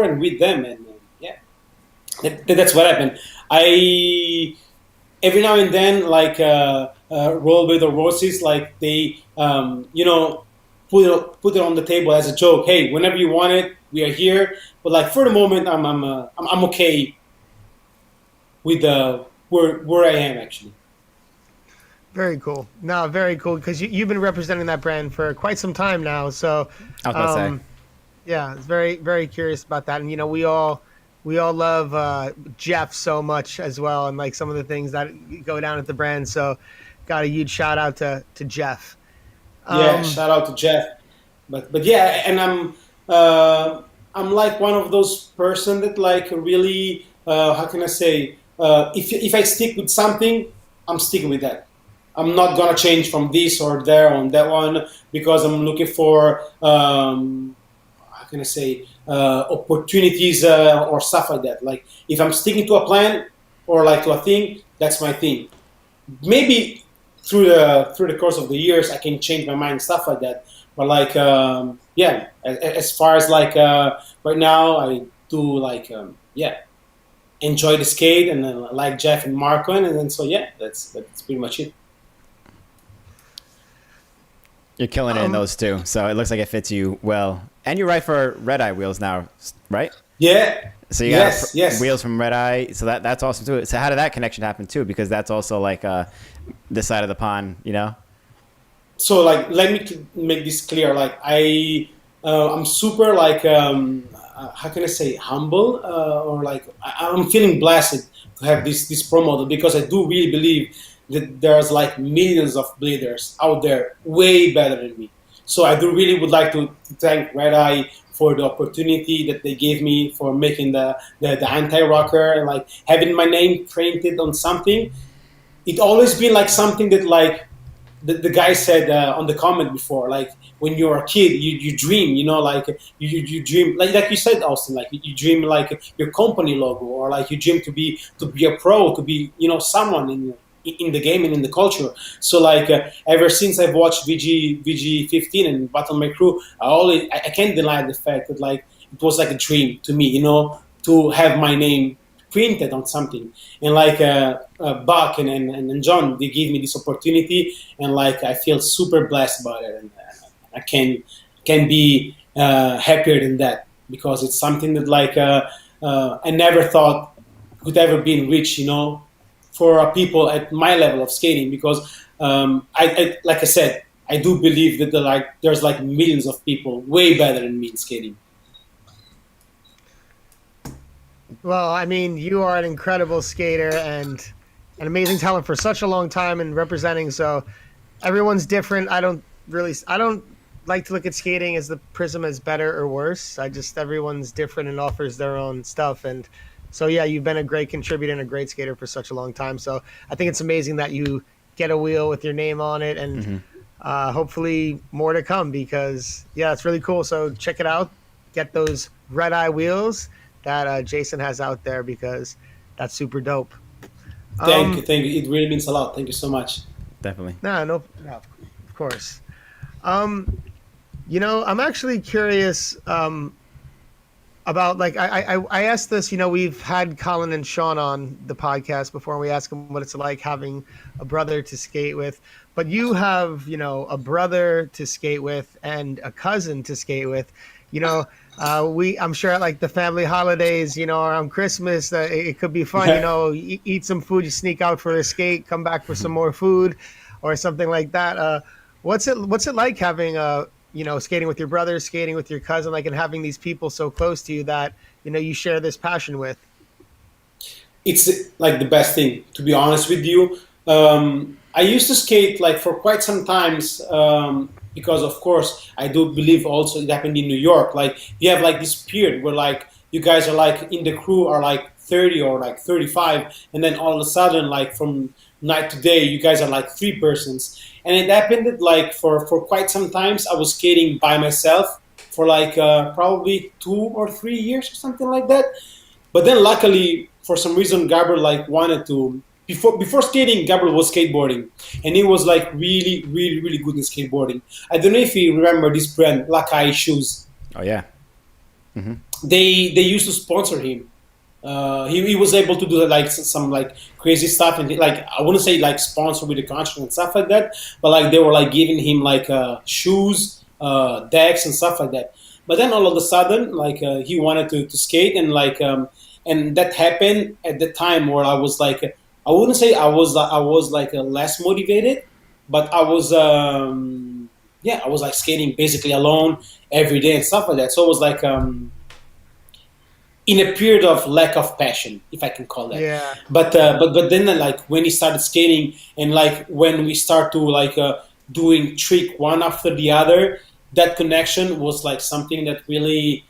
and with them. And that's what happened. I every now and then like Rollerblade or Rossi's, like they put it on the table as a joke. Hey, whenever you want it, we are here. But like for the moment, I'm okay with where I am actually. Very cool. No, very cool because you've been representing that brand for quite some time now. So I was about to say. Yeah, it's very very curious about that. And we all love Jeff so much as well, and like some of the things that go down at the brand. So, got a huge shout out to Jeff. Shout out to Jeff. But yeah, and I'm like one of those person that like really how can I say, if I stick with something, I'm sticking with that. I'm not gonna change from this or there on that one because I'm looking for how can I say opportunities or stuff like that. Like if I'm sticking to a plan or like to a thing, that's my thing. Maybe through the course of the years, I can change my mind, stuff like that. But like yeah, as far as like right now, I do like yeah, enjoy the skate and then like Jeff and Marco, and then so yeah, that's pretty much it. You're killing it in those two, so it looks like it fits you well. And you ride for Red Eye wheels now, right? Yeah. So you got wheels from Red Eye, so that's awesome too. So how did that connection happen too? Because that's also like this side of the pond, you know. So like, let me make this clear. Like I'm super like how can I say humble or like I'm feeling blessed to have this pro model because I do really believe that there's like millions of bleeders out there way better than me. So I do really would like to thank Red Eye for the opportunity that they gave me for making the anti-rocker and like having my name printed on something. It always been like something that like the guy said on the comment before, like when you're a kid, you dream, you know, like you dream, like you said, Austin, like you dream like your company logo, or like you dream to be a pro, to be, you know, someone in the game and in the culture. So like ever since I've watched VG 15 and Battle My Crew, I can't deny the fact that like it was like a dream to me, you know, to have my name printed on something. And like Buck and John, they gave me this opportunity, and like I feel super blessed about it, and I can be happier than that, because it's something that like I never thought could ever be reached, you know, for people at my level of skating, because I like I said, I do believe that there's like millions of people way better than me in skating. Well, I mean, you are an incredible skater and an amazing talent for such a long time and representing. So everyone's different. I don't like to look at skating as the prism as better or worse. Everyone's different and offers their own stuff. And so, yeah, you've been a great contributor and a great skater for such a long time. So I think it's amazing that you get a wheel with your name on it, and hopefully more to come, because, yeah, it's really cool. So check it out. Get those Red Eye wheels that Json has out there, because that's super dope. Thank you. It really means a lot. Thank you so much. Definitely. No, of course. You know, I'm actually curious about, like, I asked this, you know, we've had Colin and Sean on the podcast before, and we asked them what it's like having a brother to skate with. But you have, you know, a brother to skate with and a cousin to skate with. You know, I'm sure at like the family holidays, you know, around Christmas, it could be fun, you know, eat some food, you sneak out for a skate, come back for some more food or something like that. What's it like having you know, skating with your brother, skating with your cousin, like, and having these people so close to you that, you know, you share this passion with? It's like the best thing, to be honest with you. I used to skate like for quite some times, because of course I do believe also it happened in New York. Like you have like this period where like you guys are like in the crew are like 30 or like 35, and then all of a sudden like from night to day you guys are like 3 persons. And it happened that like for quite some times I was skating by myself for like probably 2 or 3 years or something like that. But then luckily for some reason Gabriel like wanted to, before skating, Gabriel was skateboarding, and he was like really, really, really good in skateboarding. I don't know if you remember this brand, Lakai shoes. Oh yeah. They used to sponsor him. He was able to do like some like crazy stuff, and like I wouldn't say like sponsor with the contract and stuff like that, but like they were like giving him like shoes, decks and stuff like that. But then all of a sudden, like he wanted to skate, and like and that happened at the time where I was like. I wouldn't say I was like less motivated, but I was I was like skating basically alone every day and stuff like that. So it was like in a period of lack of passion, if I can call that. Yeah. But then like when he started skating, and like when we start to like doing trick one after the other, that connection was like something that really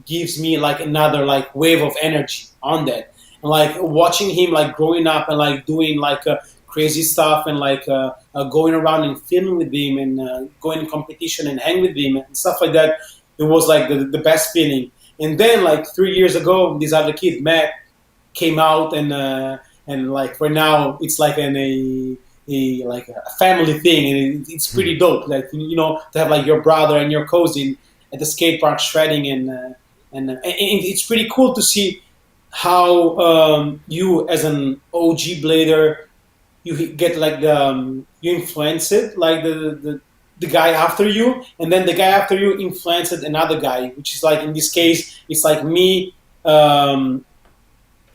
gives me like another like wave of energy on that. And like watching him like growing up and like doing like crazy stuff and like going around and filming with him and going in competition and hang with him and stuff like that. It was like the best feeling. And then like 3 years ago, this other kid Matt came out and like right now it's like a like a family thing, and it's pretty dope. Like to have like your brother and your cousin at the skate park shredding, and it's pretty cool to see how you as an OG blader you get like you influence it like the guy after you, and then the guy after you influenced another guy, which is like in this case it's like me.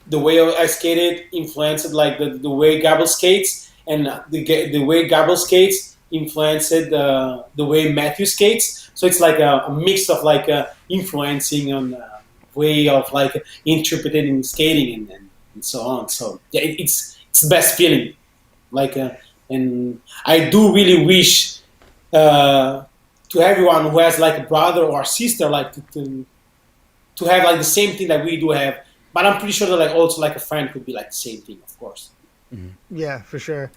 The way I skated influenced like the way Gabble skates, and the way Gabble skates influenced the way Matthew skates. So it's like a mix of like influencing on way of like interpreting skating and so on. So yeah, it's the best feeling. Like and I do really wish to everyone who has like a brother or a sister like to have like the same thing that we do have. But I'm pretty sure that like also like a friend could be like the same thing, of course. Yeah, for sure.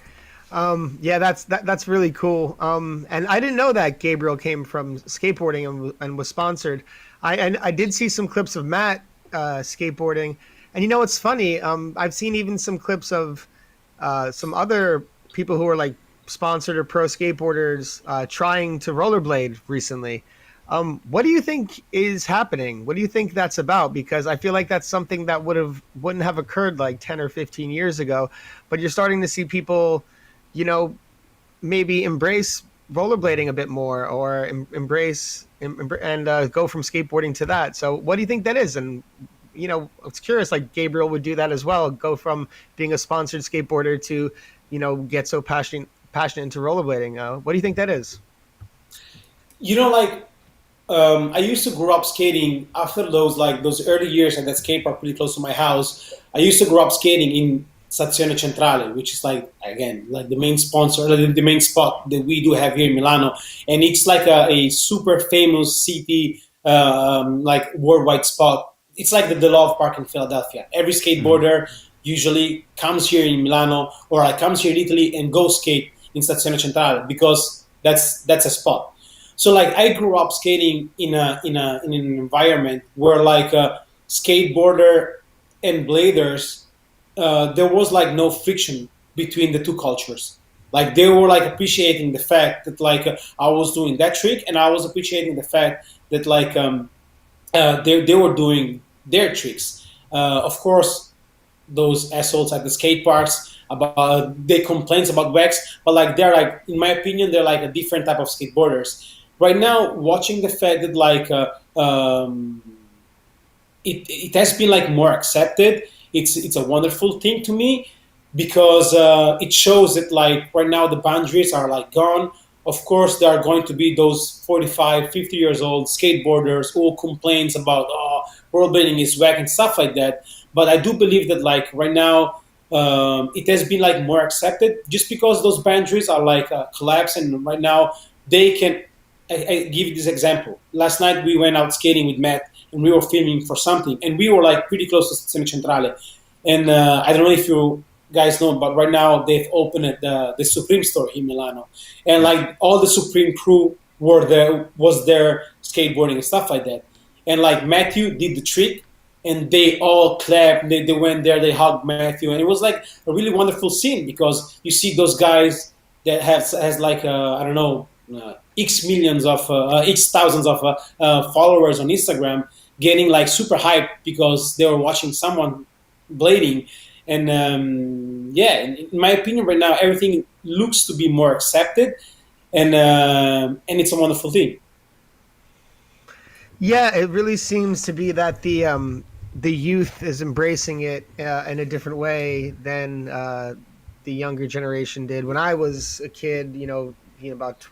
Yeah, that's really cool. And I didn't know that Gabriel came from skateboarding and was sponsored. I did see some clips of Matt skateboarding, and it's funny. I've seen even some clips of some other people who are like sponsored or pro skateboarders trying to rollerblade recently. What do you think is happening? What do you think that's about? Because I feel like that's something that wouldn't have occurred like 10 or 15 years ago, but you're starting to see people, maybe embrace rollerblading a bit more, or embrace and go from skateboarding to that. So what do you think that is? And, it's curious, like Gabriel would do that as well, go from being a sponsored skateboarder to, get so passionate into rollerblading. What do you think that is? Like I used to grow up skating after those early years at that skate park pretty close to my house. I used to grow up skating in Stazione Centrale, which is like again like the main sponsor, the main spot that we do have here in Milano, and it's like a super famous city, like worldwide spot. It's like the DeLove Park in Philadelphia. Every skateboarder usually comes here in Milano or like comes here in Italy and go skate in Stazione Centrale because that's a spot. So like I grew up skating in an environment where like a skateboarder and bladers, there was like no friction between the two cultures. Like they were like appreciating the fact that like I was doing that trick, and I was appreciating the fact that like they were doing their tricks. Of course, those assholes at the skate parks about they complains about wax, but like they're like in my opinion they're like a different type of skateboarders. Right now, watching the fact that like it has been like more accepted, it's a wonderful thing to me because it shows that like right now the boundaries are like gone. Of course, there are going to be those 45, 50 years old skateboarders who complains about rollerblading is whack and stuff like that. But I do believe that like right now it has been like more accepted just because those boundaries are like collapsed, and right now they can. I give you this example. Last night we went out skating with Matt and we were filming for something, and we were like pretty close to Stazione Centrale. And I don't know if you guys know, but right now they've opened the Supreme store in Milano, and like all the Supreme crew was there skateboarding and stuff like that. And like Matthew did the trick, and they all clapped. They went there, they hugged Matthew, and it was like a really wonderful scene because you see those guys that has like I don't know. X millions of X thousands of followers on Instagram getting like super hyped because they were watching someone blading, and in my opinion right now everything looks to be more accepted, and it's a wonderful thing. Yeah, it really seems to be that the youth is embracing it in a different way than the younger generation did. When I was a kid, about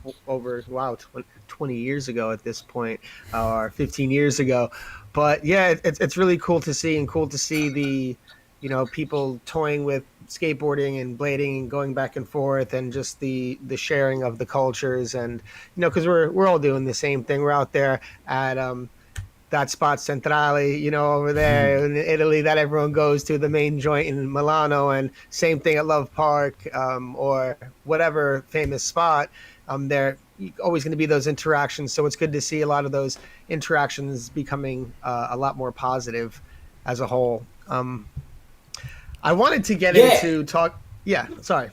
20 years ago at this point, or 15 years ago. But yeah, it's really cool to see, and cool to see the people toying with skateboarding and blading and going back and forth, and just the sharing of the cultures, and because we're all doing the same thing. We're out there at that spot Centrale, over there in Italy that everyone goes to, the main joint in Milano, and same thing at Love Park, or whatever famous spot. There always going to be those interactions. So it's good to see a lot of those interactions becoming a lot more positive as a whole. I wanted to get into talk. Yeah, sorry.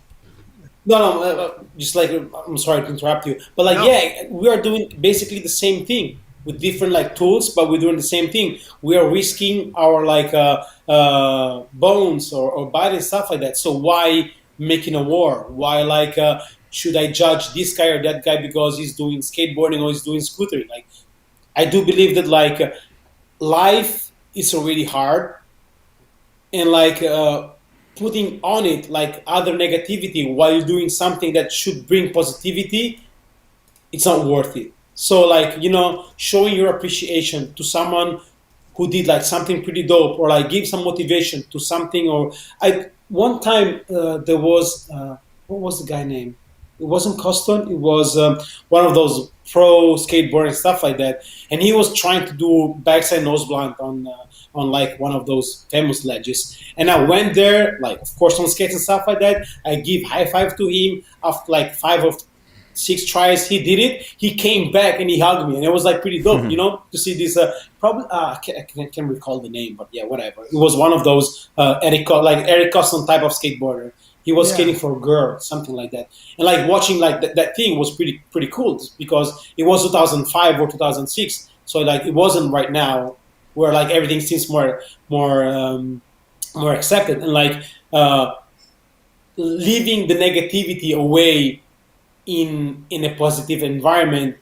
No, just like, I'm sorry to interrupt you, but like, No. we are doing basically the same thing with different like tools, but we're doing the same thing. We are risking our like bones or body and stuff like that. So why making a war? Why like should I judge this guy or that guy because he's doing skateboarding or he's doing scootering? Like, I do believe that like life is already hard, and like putting on it like other negativity while you're doing something that should bring positivity, it's not worth it. So like, showing your appreciation to someone who did like something pretty dope, or like give some motivation to something. Or I one time there was what was the guy name? It wasn't Coston. It was one of those pro skateboarding stuff like that, and he was trying to do backside nose blunt on like one of those famous ledges. And I went there, like of course on skates and stuff like that. I give high five to him after like 5 or 6 tries. He did it. He came back and he hugged me, and it was like pretty dope, to see this. Probably I can't recall the name, but yeah, whatever. It was one of those Eric Coston type of skateboarder. He was skating for a girl, something like that. And like watching like that thing was pretty cool because it was 2005 or 2006. So like it wasn't right now where like everything seems more accepted, and like leaving the negativity away in a positive environment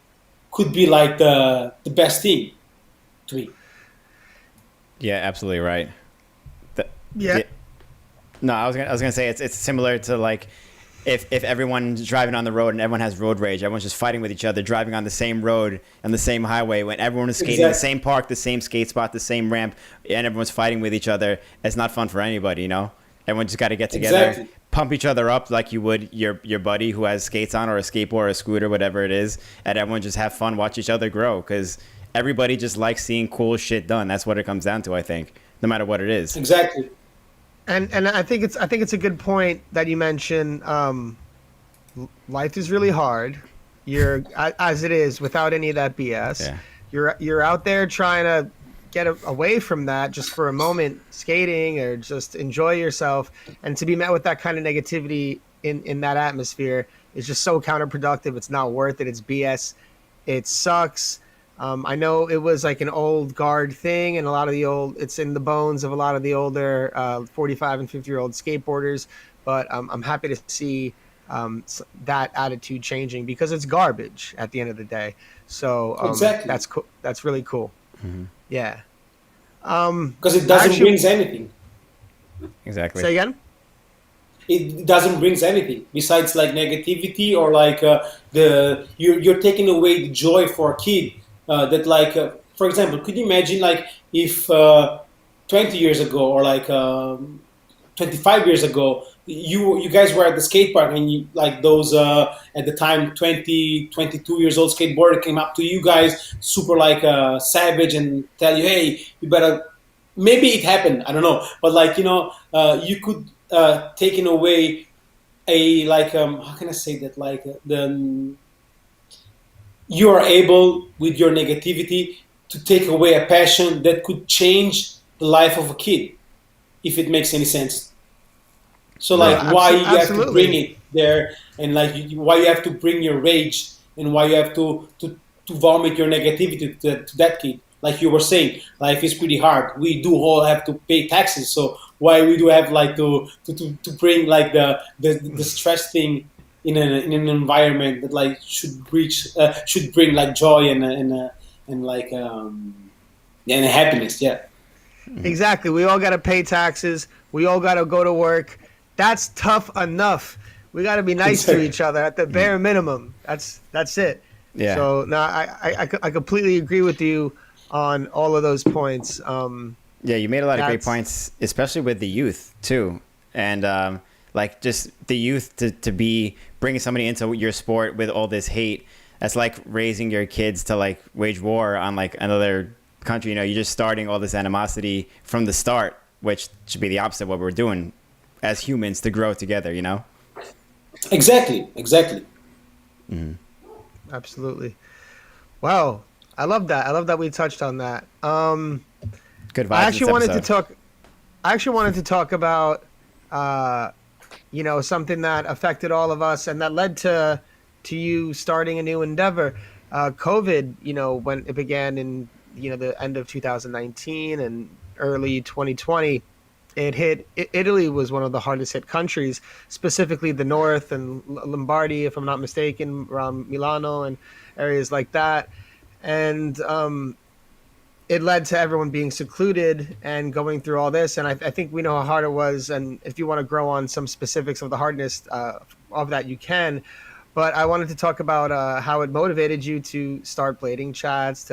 could be like the best thing to me. Yeah, absolutely right. Yeah. No, I was gonna say it's similar to like if everyone's driving on the road and everyone has road rage, everyone's just fighting with each other, driving on the same road and the same highway when everyone is skating the same park, the same skate spot, the same ramp, and everyone's fighting with each other. It's not fun for anybody, Everyone just got to get together, pump each other up like you would your buddy who has skates on, or a skateboard or a scooter, whatever it is, and everyone just have fun, watch each other grow, because everybody just likes seeing cool shit done. That's what it comes down to, I think, no matter what it is. Exactly. And I think it's a good point that you mentioned. Life is really hard. You're as it is without any of that BS. Yeah. You're out there trying to get away from that just for a moment, skating or just enjoy yourself, and to be met with that kind of negativity in that atmosphere is just so counterproductive. It's not worth it. It's BS. It sucks. I know it was like an old guard thing, and it's in the bones of a lot of the older 45 and 50-year-old skateboarders. But I'm happy to see that attitude changing, because it's garbage at the end of the day. So Exactly. That's cool. That's really cool. Mm-hmm. Yeah. Because it doesn't bring anything. Exactly. Say again? It doesn't bring anything besides like negativity, or like you're taking away the joy for a kid. That like, for example, could you imagine like if 20 years ago or like 25 years ago, you guys were at the skate park, and you, like those at the time 20, 22 years old skateboarder came up to you guys super like savage and tell you, hey, you better. Maybe it happened, I don't know, but like you could taken away a like how can I say that, like you are able with your negativity to take away a passion that could change the life of a kid, if it makes any sense. So like why you have to bring it there, and like why you have to bring your rage, and why you have to vomit your negativity to that kid. Like you were saying, life is pretty hard. We do all have to pay taxes, so why we do have like to bring like the stress thing in an environment that like should bring like joy and like and happiness. Yeah. Exactly. We all got to pay taxes. We all got to go to work. That's tough enough. We got to be nice to each other at the bare minimum. That's it. Yeah. So no, I completely agree with you on all of those points. Yeah, you made a lot of great points, especially with the youth too, and like just the youth to be bringing somebody into your sport with all this hate. That's like raising your kids to like wage war on like another country, you know, you're just starting all this animosity from the start, which should be the opposite of what we're doing as humans to grow together, you know? Exactly. Absolutely. Wow. I love that. I love that we touched on that. Good vibes. I actually this wanted to episode. talk. I actually wanted to talk about, you know, something that affected all of us and that led to you starting a new endeavor. COVID, you know, when it began in, you know, the end of 2019 and early 2020, it hit Italy was one of the hardest hit countries, specifically the north and Lombardy, if I'm not mistaken, around Milano and areas like that. And it led to everyone being secluded and going through all this. And I think we know how hard it was. And if you want to grow on some specifics of the hardness of that, you can. But I wanted to talk about how it motivated you to start blading chats.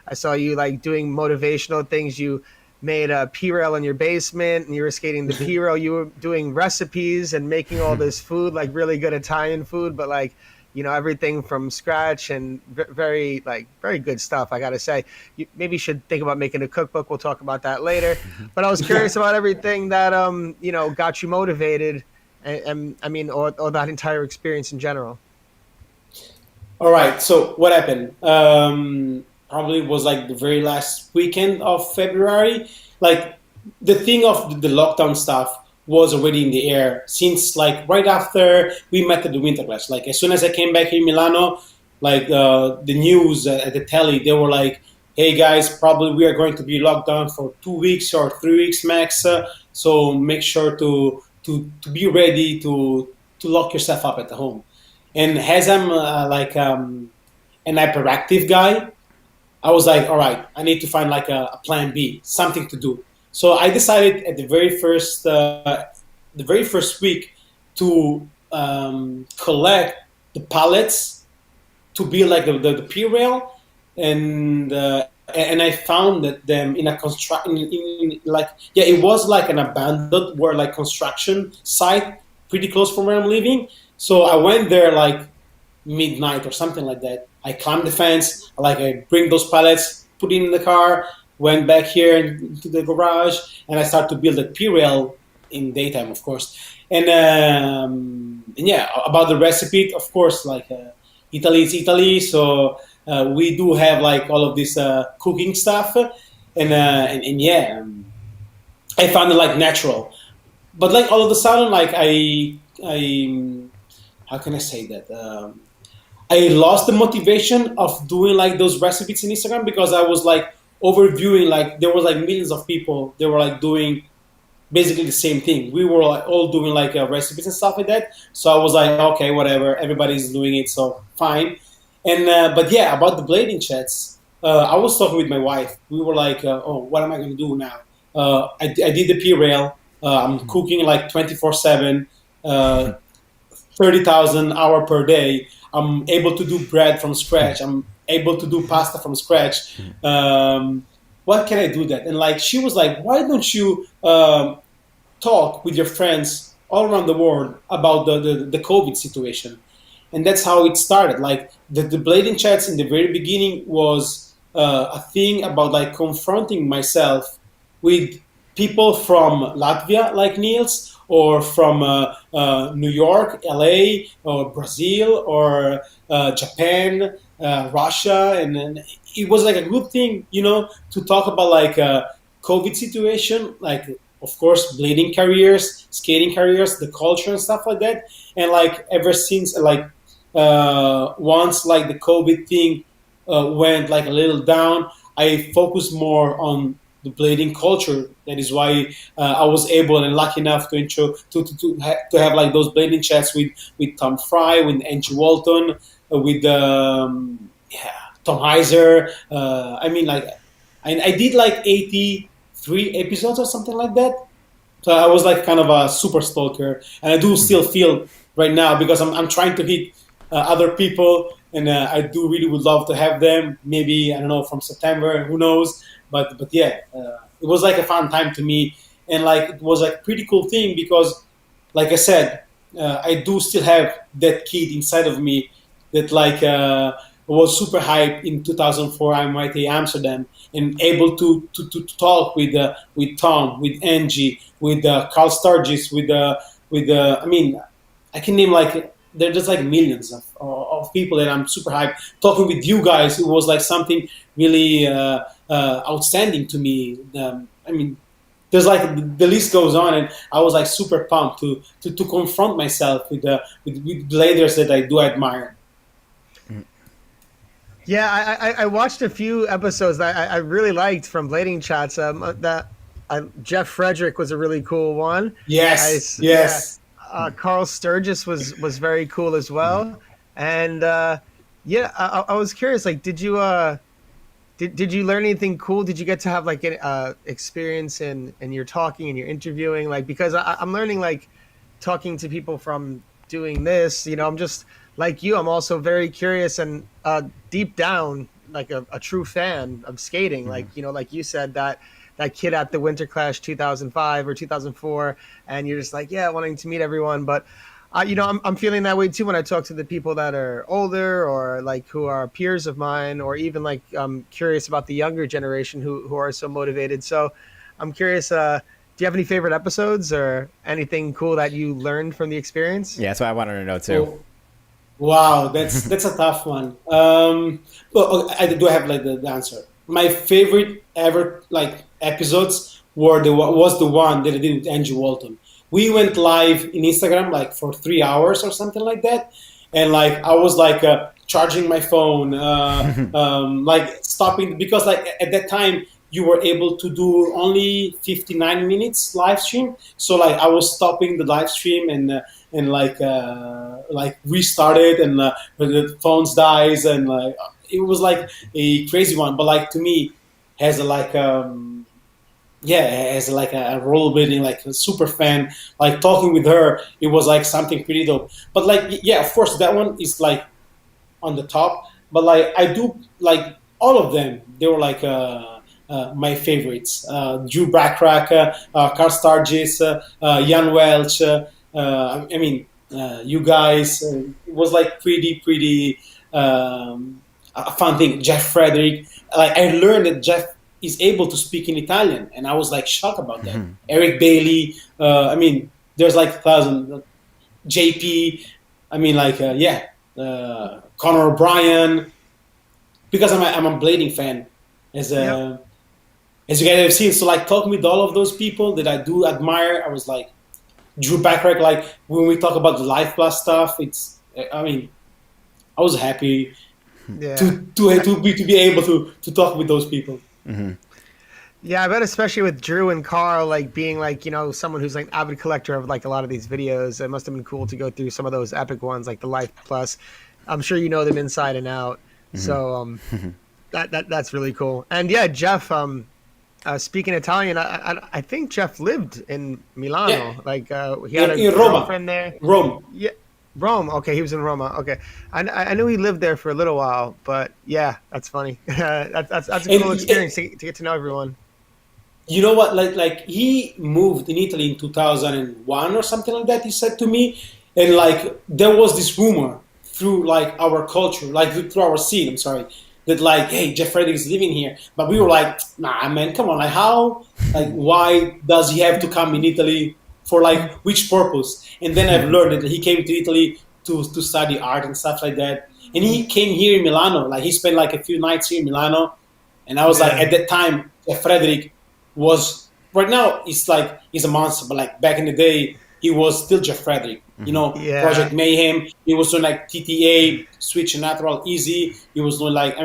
I saw you like doing motivational things. You made a P-rail in your basement and you were skating the P-rail. You were doing recipes and making all this food, like really good Italian food, but like, you know, everything from scratch and very good stuff. I gotta say, you maybe should think about making a cookbook. We'll talk about that later. But I was curious about everything that you know, got you motivated, and I mean, or that entire experience in general. All right. So what happened? Probably was like the very last weekend of February. Like the thing of the lockdown stuff was already in the air since like right after we met at the Winter Clash. Like as soon as I came back in Milano, like the news at the telly, they were like, "Hey guys, probably we are going to be locked down for 2 weeks or 3 weeks max. So make sure to be ready to lock yourself up at the home." And as I'm an hyperactive guy, I was like, all right, I need to find like a plan B, something to do. So I decided at the very first week to collect the pallets to build like the P-rail, and I found that them in a it was like an abandoned or like construction site pretty close from where I'm living. So I went there like midnight or something like that. I climbed the fence, I bring those pallets, put it in the car, went back here into the garage, and I started to build a P-rail in daytime, of course. And yeah, about the recipe, of course, Italy is Italy, so we do have like all of this cooking stuff, and yeah, I found it like natural. But like all of a sudden, like I how can I say that? I lost the motivation of doing like those recipes in Instagram because I was like overviewing, like there was like millions of people. They were like doing basically the same thing. We were like all doing like recipes and stuff like that. So I was like, okay, whatever. Everybody's doing it, so fine. And but yeah, about the blading chats, I was talking with my wife. We were like, oh, what am I going to do now? I did the P-rail. I'm cooking like 24/7, 30,000 hours per day. I'm able to do bread from scratch. I'm able to do pasta from scratch. What can I do that? And like she was like, why don't you talk with your friends all around the world about the COVID situation? And that's how it started. Like the blading chats in the very beginning was a thing about like confronting myself with people from Latvia like Niels, or from New York, LA, or Brazil, or Japan, Russia, and it was like a good thing, you know, to talk about like a COVID situation, like of course blading careers, skating careers, the culture and stuff like that. And like ever since like once like the COVID thing went like a little down, I focused more on the blading culture. That is why I was able and lucky enough to have like those blading chats with Tom Fry, with Angie Walton, with Tom Heiser. I mean, like I did like 83 episodes or something like that. So I was like kind of a super stalker, and I do still feel right now because I'm trying to hit other people, and I do really would love to have them. Maybe I don't know, from September, who knows? But yeah, it was like a fun time to me, and like it was like a pretty cool thing because, like I said, I do still have that kid inside of me that like was super hyped in 2004 MIT Amsterdam and able to talk with Tom, with Angie, with Carl Sturgis, with I mean, I can name like there's just like millions of people that I'm super hyped. Talking with you guys, it was like something really outstanding to me. I mean, there's like the list goes on, and I was like super pumped to confront myself with leaders that I do admire. Yeah, I watched a few episodes that I really liked from Blading Chats. Jeff Frederick was a really cool one. Yes, Yeah, yes. Carl Sturgis was very cool as well. And yeah, I was curious. Like, did you learn anything cool? Did you get to have like an experience in your talking and your interviewing? Like, because I'm learning like talking to people from doing this. You know, I'm just like you. I'm also very curious and deep down like a true fan of skating. Like, you know, like you said that kid at the Winter Clash 2005 or 2004, and you're just like, yeah, wanting to meet everyone. But you know, I'm feeling that way too when I talk to the people that are older or like who are peers of mine, or even like I'm curious about the younger generation who are so motivated. So I'm curious, do you have any favorite episodes or anything cool that you learned from the experience? Yeah, that's what I wanted to know too. Oh, wow, that's a tough one. Well, I do have like the answer. My favorite ever like episodes was the one that I did with Angie Walton. We went live in Instagram like for 3 hours or something like that, and like I was like charging my phone, like stopping because like at that time you were able to do only 59 minutes live stream. So like I was stopping the live stream and like restarted and the phones dies and like it was like a crazy one. But like to me has a like yeah, as like a rollerblading, like a super fan, like talking with her, it was like something pretty dope. But like, yeah, of course, that one is like on the top. But like, I do like all of them. They were like my favorites. Drew Backrack, Carl Sturgis, Jan Welch. I mean, you guys. It was like pretty a fun thing. Jeff Frederick. Like I learned that Jeff is able to speak in Italian, and I was like shocked about that. Eric Bailey, I mean, there's like 1,000. JP, I mean, like Conor O'Brien, because I'm a blading fan, as you guys have seen. So like talking with all of those people that I do admire, I was like Drew Backrack. Like when we talk about the Life Plus stuff, it's I mean, I was happy to be able to talk with those people. Yeah, I bet especially with Drew and Carl, like being like, you know, someone who's like an avid collector of like a lot of these videos, it must have been cool to go through some of those epic ones like the Life Plus. I'm sure you know them inside and out. So that's really cool. And yeah, Jeff, speaking Italian, I think Jeff lived in Milano. Yeah. Like he had a in Roma. girlfriend there. Rome. Yeah. Rome. Okay, he was in Roma. Okay, I knew he lived there for a little while, but yeah, that's funny. that's a cool experience to get to know everyone. You know what? Like he moved in Italy in 2001 or something like that. He said to me, and like there was this rumor through like our culture, like through our scene. I'm sorry, that like, hey, Jeff Frederick is living here, but we were like, nah, man, come on, like how, like why does he have to come in Italy? For like which purpose? And then I've learned that he came to Italy to study art and stuff like that. And he came here in Milano. Like he spent like a few nights here in Milano. And I was like, at that time, Jeff Frederick was right now. He's like he's a monster, but like back in the day, he was still Jeff Frederick. You know, Project Mayhem. He was doing like TTA, Switch and Natural Easy. He was doing like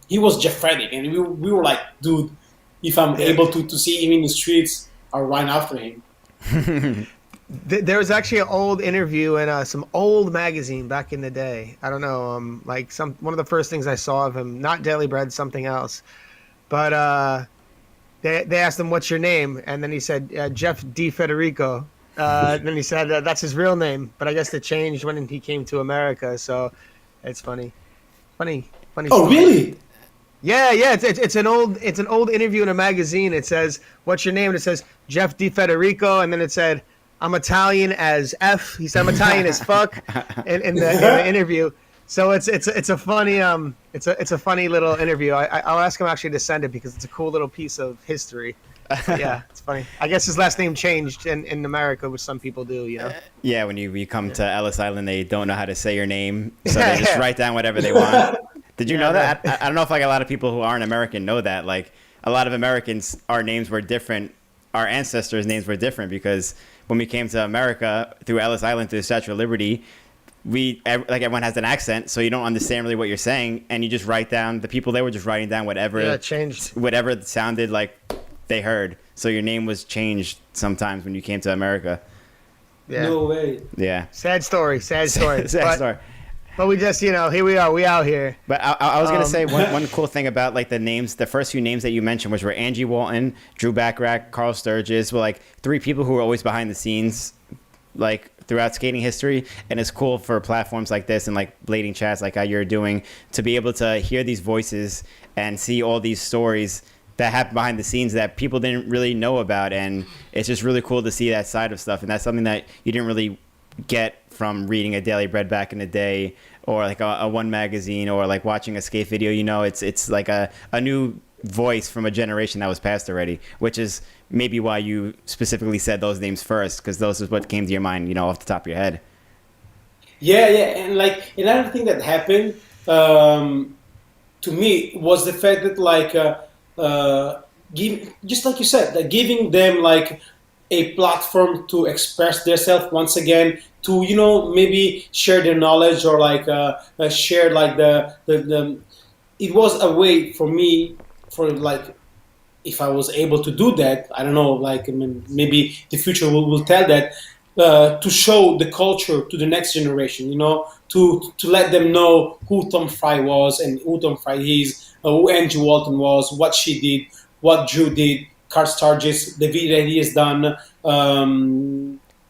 he was Jeff Frederick, and we were like, dude, if I'm able to see him in the streets, I'll run after him. There was actually an old interview in some old magazine back in the day. I don't know, like one of the first things I saw of him, not Daily Bread, something else. But they asked him, "What's your name?" And then he said, "Jeff Di Federico." And then he said that's his real name, but I guess it changed when he came to America. So it's funny. Oh, story. Really? Yeah. It's an old interview in a magazine. It says, "What's your name?" And it says Jeff Di Federico, and then it said, "I'm Italian as F." He said, "I'm Italian as fuck," in the interview. So it's a funny it's a funny little interview. I'll ask him actually to send it because it's a cool little piece of history. But yeah, it's funny. I guess his last name changed in America, which some people do, you know. Yeah, when you come to Ellis Island, they don't know how to say your name, so they just write down whatever they want. Did you know that? I don't know if like a lot of people who aren't American know that. Like a lot of Americans, our names were different. Our ancestors' names were different because when we came to America through Ellis Island, through the Statue of Liberty, everyone has an accent, so you don't understand really what you're saying, and you just write down. The people they were just writing down whatever changed, whatever sounded like they heard. So your name was changed sometimes when you came to America. Yeah. No way. Yeah. Sad story. Sad story. But we just, here we are. We out here. But I was going to say one cool thing about like the names, the first few names that you mentioned, which were Angie Walton, Drew Backrack, Carl Sturgis, were like three people who were always behind the scenes, like throughout skating history. And it's cool for platforms like this and like blading chats like how you're doing to be able to hear these voices and see all these stories that happen behind the scenes that people didn't really know about. And it's just really cool to see that side of stuff. And that's something that you didn't really get from reading a Daily Bread back in the day, or like a One magazine, or like watching a skate video. It's like a new voice from a generation that was passed already, which is maybe why you specifically said those names first, because those is what came to your mind, off the top of your head. Yeah, and like another thing that happened to me was the fact that just like you said, like giving them like a platform to express themselves once again, to maybe share their knowledge, or like share like the it was a way for me, for like, if I was able to do that, I don't know, like maybe the future will tell that, to show the culture to the next generation, to let them know who Tom Fry was and who Tom Fry is, who Angie Walton was, what she did, what Drew did, Carl Sturgis, the video that he has done,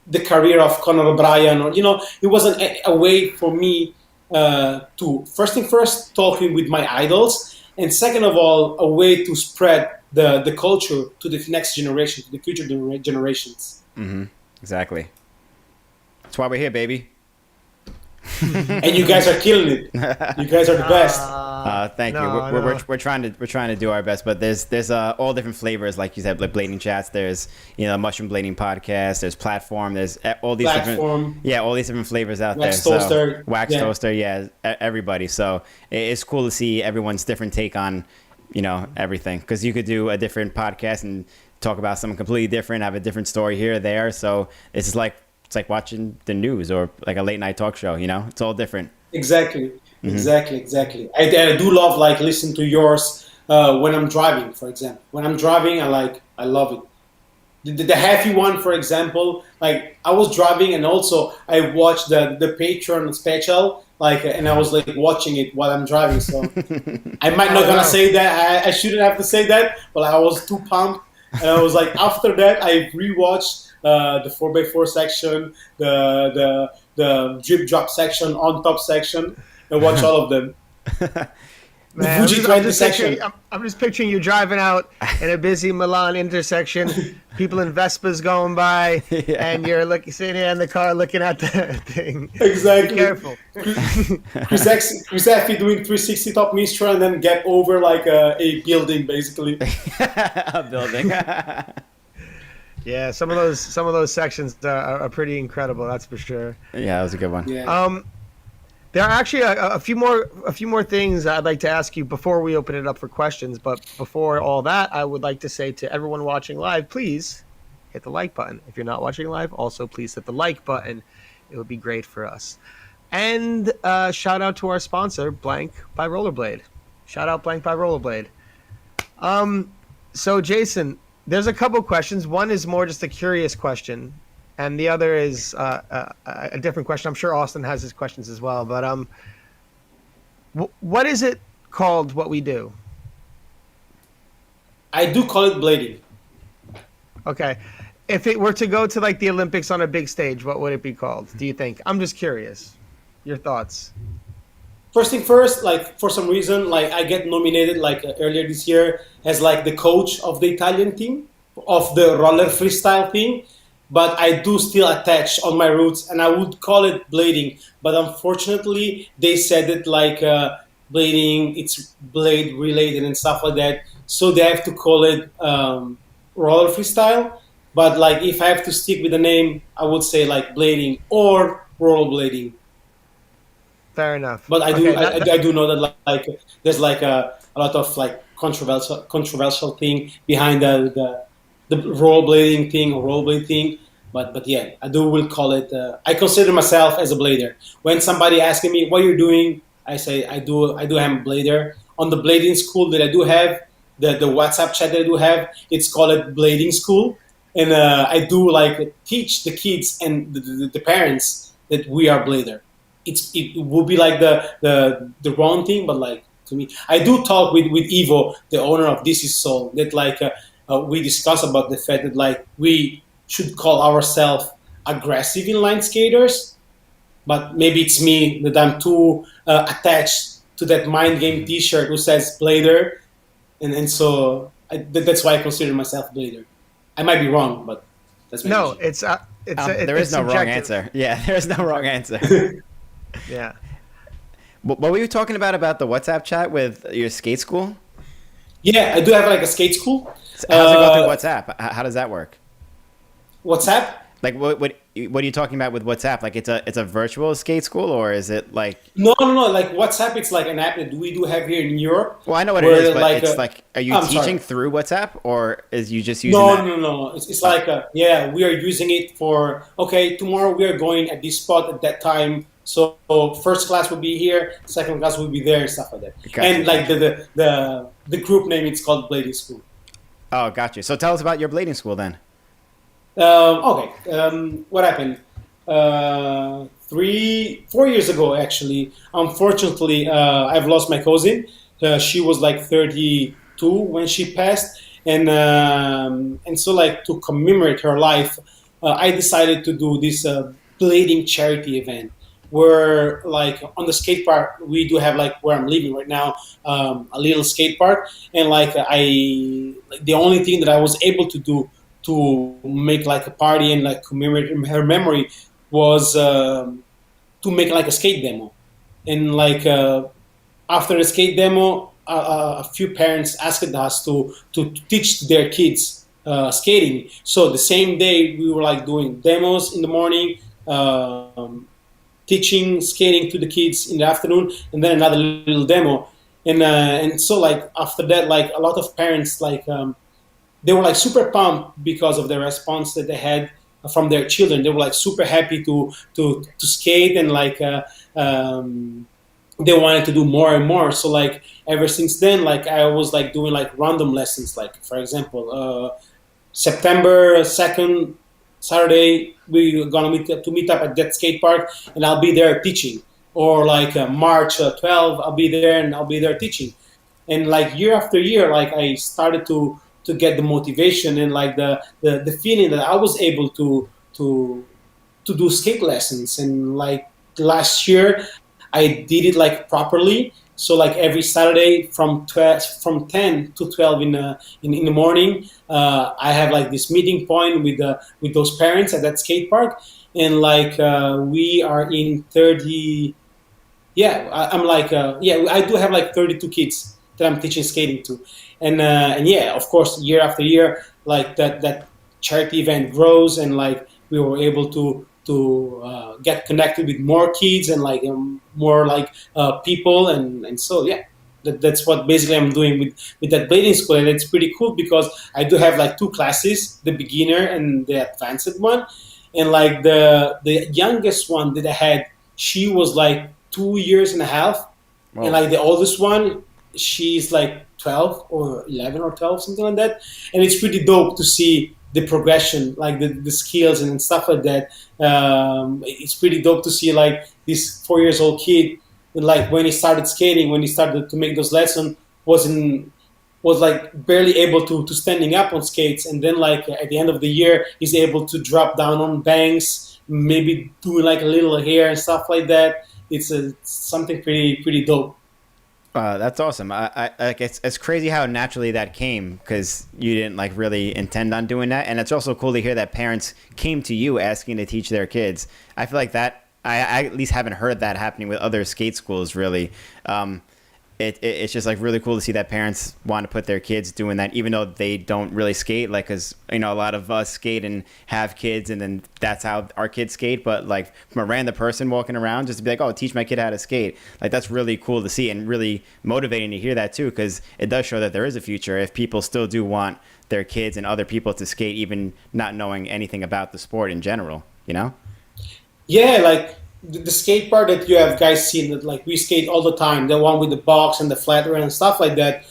the career of Conor O'Brien, or it was a way for me to first talking with my idols, and second of all, a way to spread the culture to the next generation, to the future generations. Mm-hmm. Exactly. That's why we're here, baby. And you guys are killing it. You guys are the best. Thank you. We're trying to do our best, but there's all different flavors, like you said, like blading chats. There's mushroom blading podcast. There's platform. There's all these different flavors out Wax there. Toaster. Wax Toaster. Everybody. So it's cool to see everyone's different take on everything, because you could do a different podcast and talk about something completely different, have a different story here or there. So it's like watching the news or like a late night talk show. It's all different. Exactly. I do love like listen to yours when I'm driving, for example. When I'm driving, I love it. The heavy one, for example, like I was driving and also I watched the Patron special, and I was like watching it while I'm driving. So I might not gonna say that. I shouldn't have to say that, but I was too pumped. And I was like, after that, I rewatched the 4x4 section, the drip drop section, on top section, and watch all of them. Man, I'm just picturing you driving out in a busy Milan intersection, people in Vespas going by, and you're sitting there in the car looking at the thing. Exactly. Be careful. Chris Effie doing 360 top Mistral and then get over like a building, basically. A building. Yeah, some of those sections are pretty incredible. That's for sure. Yeah, that was a good one. Yeah. There are actually a few more things I'd like to ask you before we open it up for questions. But before all that, I would like to say to everyone watching live, please hit the like button. If you're not watching live, also please hit the like button. It would be great for us. And shout out to our sponsor, Blank by Rollerblade. Shout out Blank by Rollerblade. So Jason, there's a couple questions. One is more just a curious question, and the other is a different question. I'm sure Austin has his questions as well. But what is it called, what we do? I do call it blading. Okay. If it were to go to like the Olympics on a big stage, what would it be called, do you think? I'm just curious. Your thoughts. First thing first, like for some reason, like I get nominated like earlier this year as like the coach of the Italian team of the roller freestyle team. but I do still attach on my roots, and I would call it blading. But unfortunately, they said it like blading, it's blade related and stuff like that. So they have to call it roller freestyle. But like if I have to stick with the name, I would say like blading or roller blading. Fair enough. But Okay, I do know that like there's like a lot of like controversial thing behind the rollerblading thing or rollerblade thing. But yeah, I do will call it. I consider myself as a blader. When somebody asking me what you're doing, I say I do am a blader. On the blading school that I do have, the WhatsApp chat that I do have, it's called it blading school, and I do like teach the kids and the parents that we are blader. It will be like the wrong thing, but like to me, I do talk with Ivo, the owner of This Is Soul, that like we discuss about the fact that like we should call ourselves aggressive inline skaters, but maybe it's me that I'm too attached to that mind game T-shirt who says Blader, and so that's why I consider myself Blader. I might be wrong, but that's my no, vision. There is it's no wrong subjective. answer. Yeah, there is no wrong answer. Yeah. What were you talking about the WhatsApp chat with your skate school? Yeah, I do have like a skate school. How's it go through WhatsApp? How does that work? WhatsApp? Like what are you talking about with WhatsApp? Like it's a virtual skate school, or is it like? No. Like WhatsApp, it's like an app that we do have here in Europe. Well, I know what it where is, but like it's like, are you I'm teaching sorry. through WhatsApp, or is you just using No, that? no. It's like yeah, we are using it for okay. Tomorrow we are going at this spot at that time. So first class will be here, second class will be there, and stuff like that. Gotcha, And like the group name, it's called Blading School. Oh, got you. So tell us about your blading school then. Okay. What happened? 4 years ago, actually. Unfortunately, I've lost my cousin. She was like 32 when she passed, and so like to commemorate her life, I decided to do this blading charity event. Where like on the skate park, we do have like where I'm living right now, a little skate park, and like the only thing that I was able to do to make like a party and like commemorate her memory was to make like a skate demo, and like after the skate demo, a few parents asked us to teach their kids skating. So the same day we were like doing demos in the morning. Teaching skating to the kids in the afternoon, and then another little demo, and so like after that, like a lot of parents like they were like super pumped because of the response that they had from their children. They were like super happy to skate, and like they wanted to do more and more. So like ever since then, like I was like doing like random lessons. Like for example, September 2nd. Saturday we're gonna meet up at that skate park, and I'll be there teaching. Or like March 12, I'll be there and I'll be there teaching. And like year after year, like I started to get the motivation and like the feeling that I was able to do skate lessons. And like last year, I did it like properly. So like every Saturday from 10 to 12 in the morning, I have like this meeting point with those parents at that skate park, and like we are in 30. Yeah, I'm like yeah, I do have like 32 kids that I'm teaching skating to, and yeah, of course, year after year, like that charity event grows, and like we were able to get connected with more kids and like more like people, and so yeah, that's what basically I'm doing with that blading school. And it's pretty cool because I do have like two classes, the beginner and the advanced one, and like the youngest one that I had, she was like 2 years and a half. Whoa. And like the oldest one, she's like 12 or 11 or 12, something like that. And it's pretty dope to see the progression, like the skills and stuff like that. It's pretty dope to see like this 4 years old kid, like when he started skating, when he started to make those lessons, was like barely able to standing up on skates, and then like at the end of the year, he's able to drop down on banks, maybe doing like a little hair and stuff like that. It's something pretty dope. That's awesome. Like it's crazy how naturally that came because you didn't like really intend on doing that, and it's also cool to hear that parents came to you asking to teach their kids. I feel like that I at least haven't heard that happening with other skate schools really. It's just like really cool to see that parents want to put their kids doing that, even though they don't really skate. Like, cause you know a lot of us skate and have kids, and then that's how our kids skate. But like from a random person walking around, just to be like, oh, teach my kid how to skate. Like that's really cool to see and really motivating to hear that too, because it does show that there is a future if people still do want their kids and other people to skate, even not knowing anything about the sport in general. You know? Yeah, like the skate park that you have guys seen that like we skate all the time, the one with the box and the flat rail and stuff like that.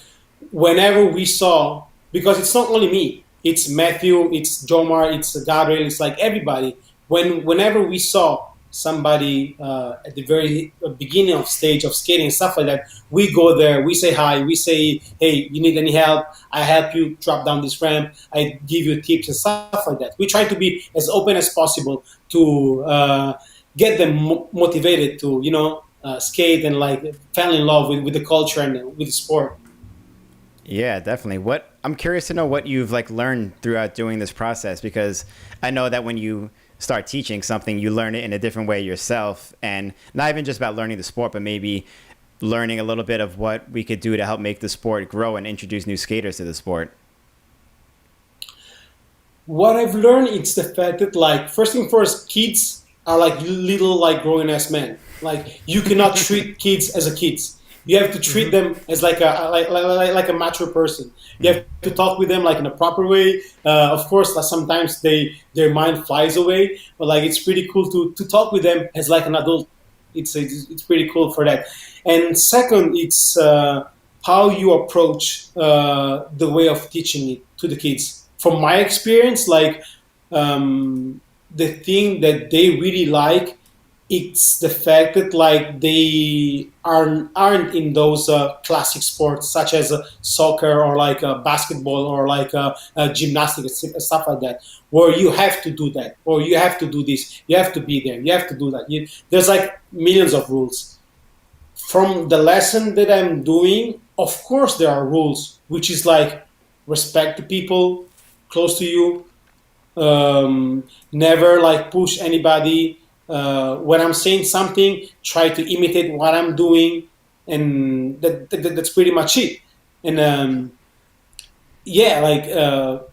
Whenever we saw, because it's not only me, it's Matthew, it's Jomar, it's Gabriel, it's like everybody. Whenever we saw somebody at the very beginning of stage of skating and stuff like that, we go there, we say hi, we say, hey, you need any help? I help you drop down this ramp. I give you tips and stuff like that. We try to be as open as possible to get them motivated to, skate and like fall in love with the culture and with the sport. Yeah, definitely. I'm curious to know what you've like learned throughout doing this process, because I know that when you start teaching something, you learn it in a different way yourself, and not even just about learning the sport, but maybe learning a little bit of what we could do to help make the sport grow and introduce new skaters to the sport. What I've learned is the fact that like first thing first, kids are like little like grown ass men. Like you cannot treat kids as a kids. You have to treat them as like a mature person. You have to talk with them like in a proper way. Of course, sometimes their mind flies away, but like it's pretty cool to talk with them as like an adult. It's pretty cool for that. And second, it's how you approach the way of teaching it to the kids. From my experience, like the thing that they really like, it's the fact that like they aren't in those classic sports such as soccer or like basketball or like gymnastics and stuff like that, where you have to do that or you have to do this, you have to be there, you have to do that. There's like millions of rules. From the lesson that I'm doing, of course there are rules, which is like respect the people close to you, never like push anybody. When I'm saying something, try to imitate what I'm doing, and that's pretty much it. And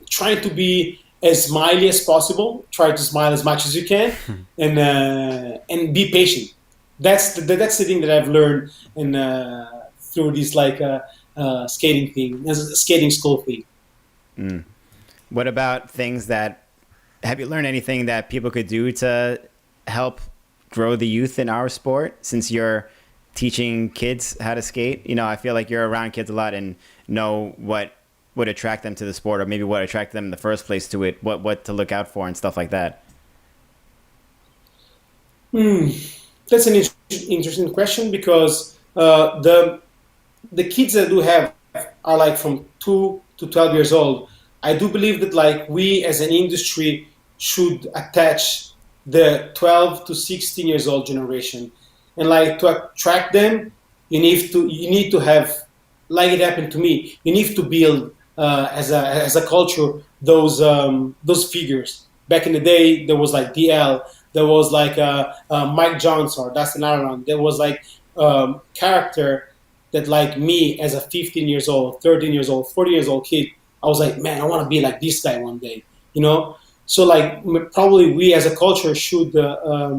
trying to be as smiley as possible. Try to smile as much as you can, and be patient. That's the thing that I've learned and through this like skating thing, skating school thing. Mm. What about things that have you learned anything that people could do to help grow the youth in our sport, since you're teaching kids how to skate? You know, I feel like you're around kids a lot and know what would attract them to the sport, or maybe what attracted them in the first place to it, what to look out for and stuff like that. That's an interesting question, because the kids that I do have are like from 2 to 12 years old. I do believe that like we as an industry should attach the 12 to 16 years old generation, and like to attract them, you need to have, like it happened to me, you need to build as a culture those figures. Back in the day, there was like DL, there was like Mike Johnson or Dustin Ireland. There was like character that like me as a 15 years old, 13 years old, 14 years old kid, I was like, man, I want to be like this guy one day, you know? So like probably we as a culture should, I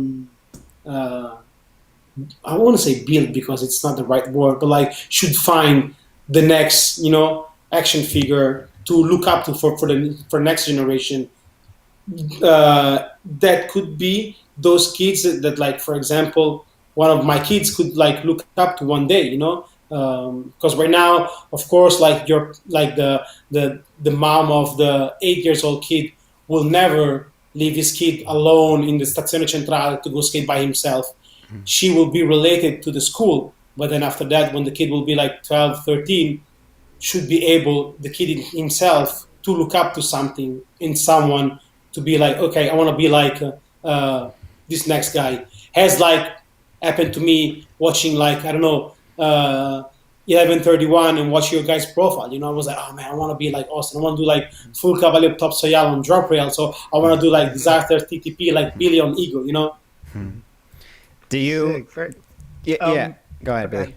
want to say build because it's not the right word, but like should find the next, action figure to look up to for next generation. That could be those kids that like, for example, one of my kids could like look up to one day, because right now, of course, like you're like the mom of the 8 years old kid will never leave his kid alone in the Stazione Centrale to go skate by himself. She will be related to the school, but then after that, when the kid will be like 12, 13, should be able, the kid himself, to look up to something in someone, to be like, okay, I want to be like this next guy. Has like happened to me watching like, I don't know, 11:31 and watch your guys' profile. I was like, oh man, I want to be like Austin. I want to do like full cavalier top soyal on drop rail. So I want to do like disaster TTP like Billy on Eagle. Do you? Sick. Yeah. Go ahead, Billy.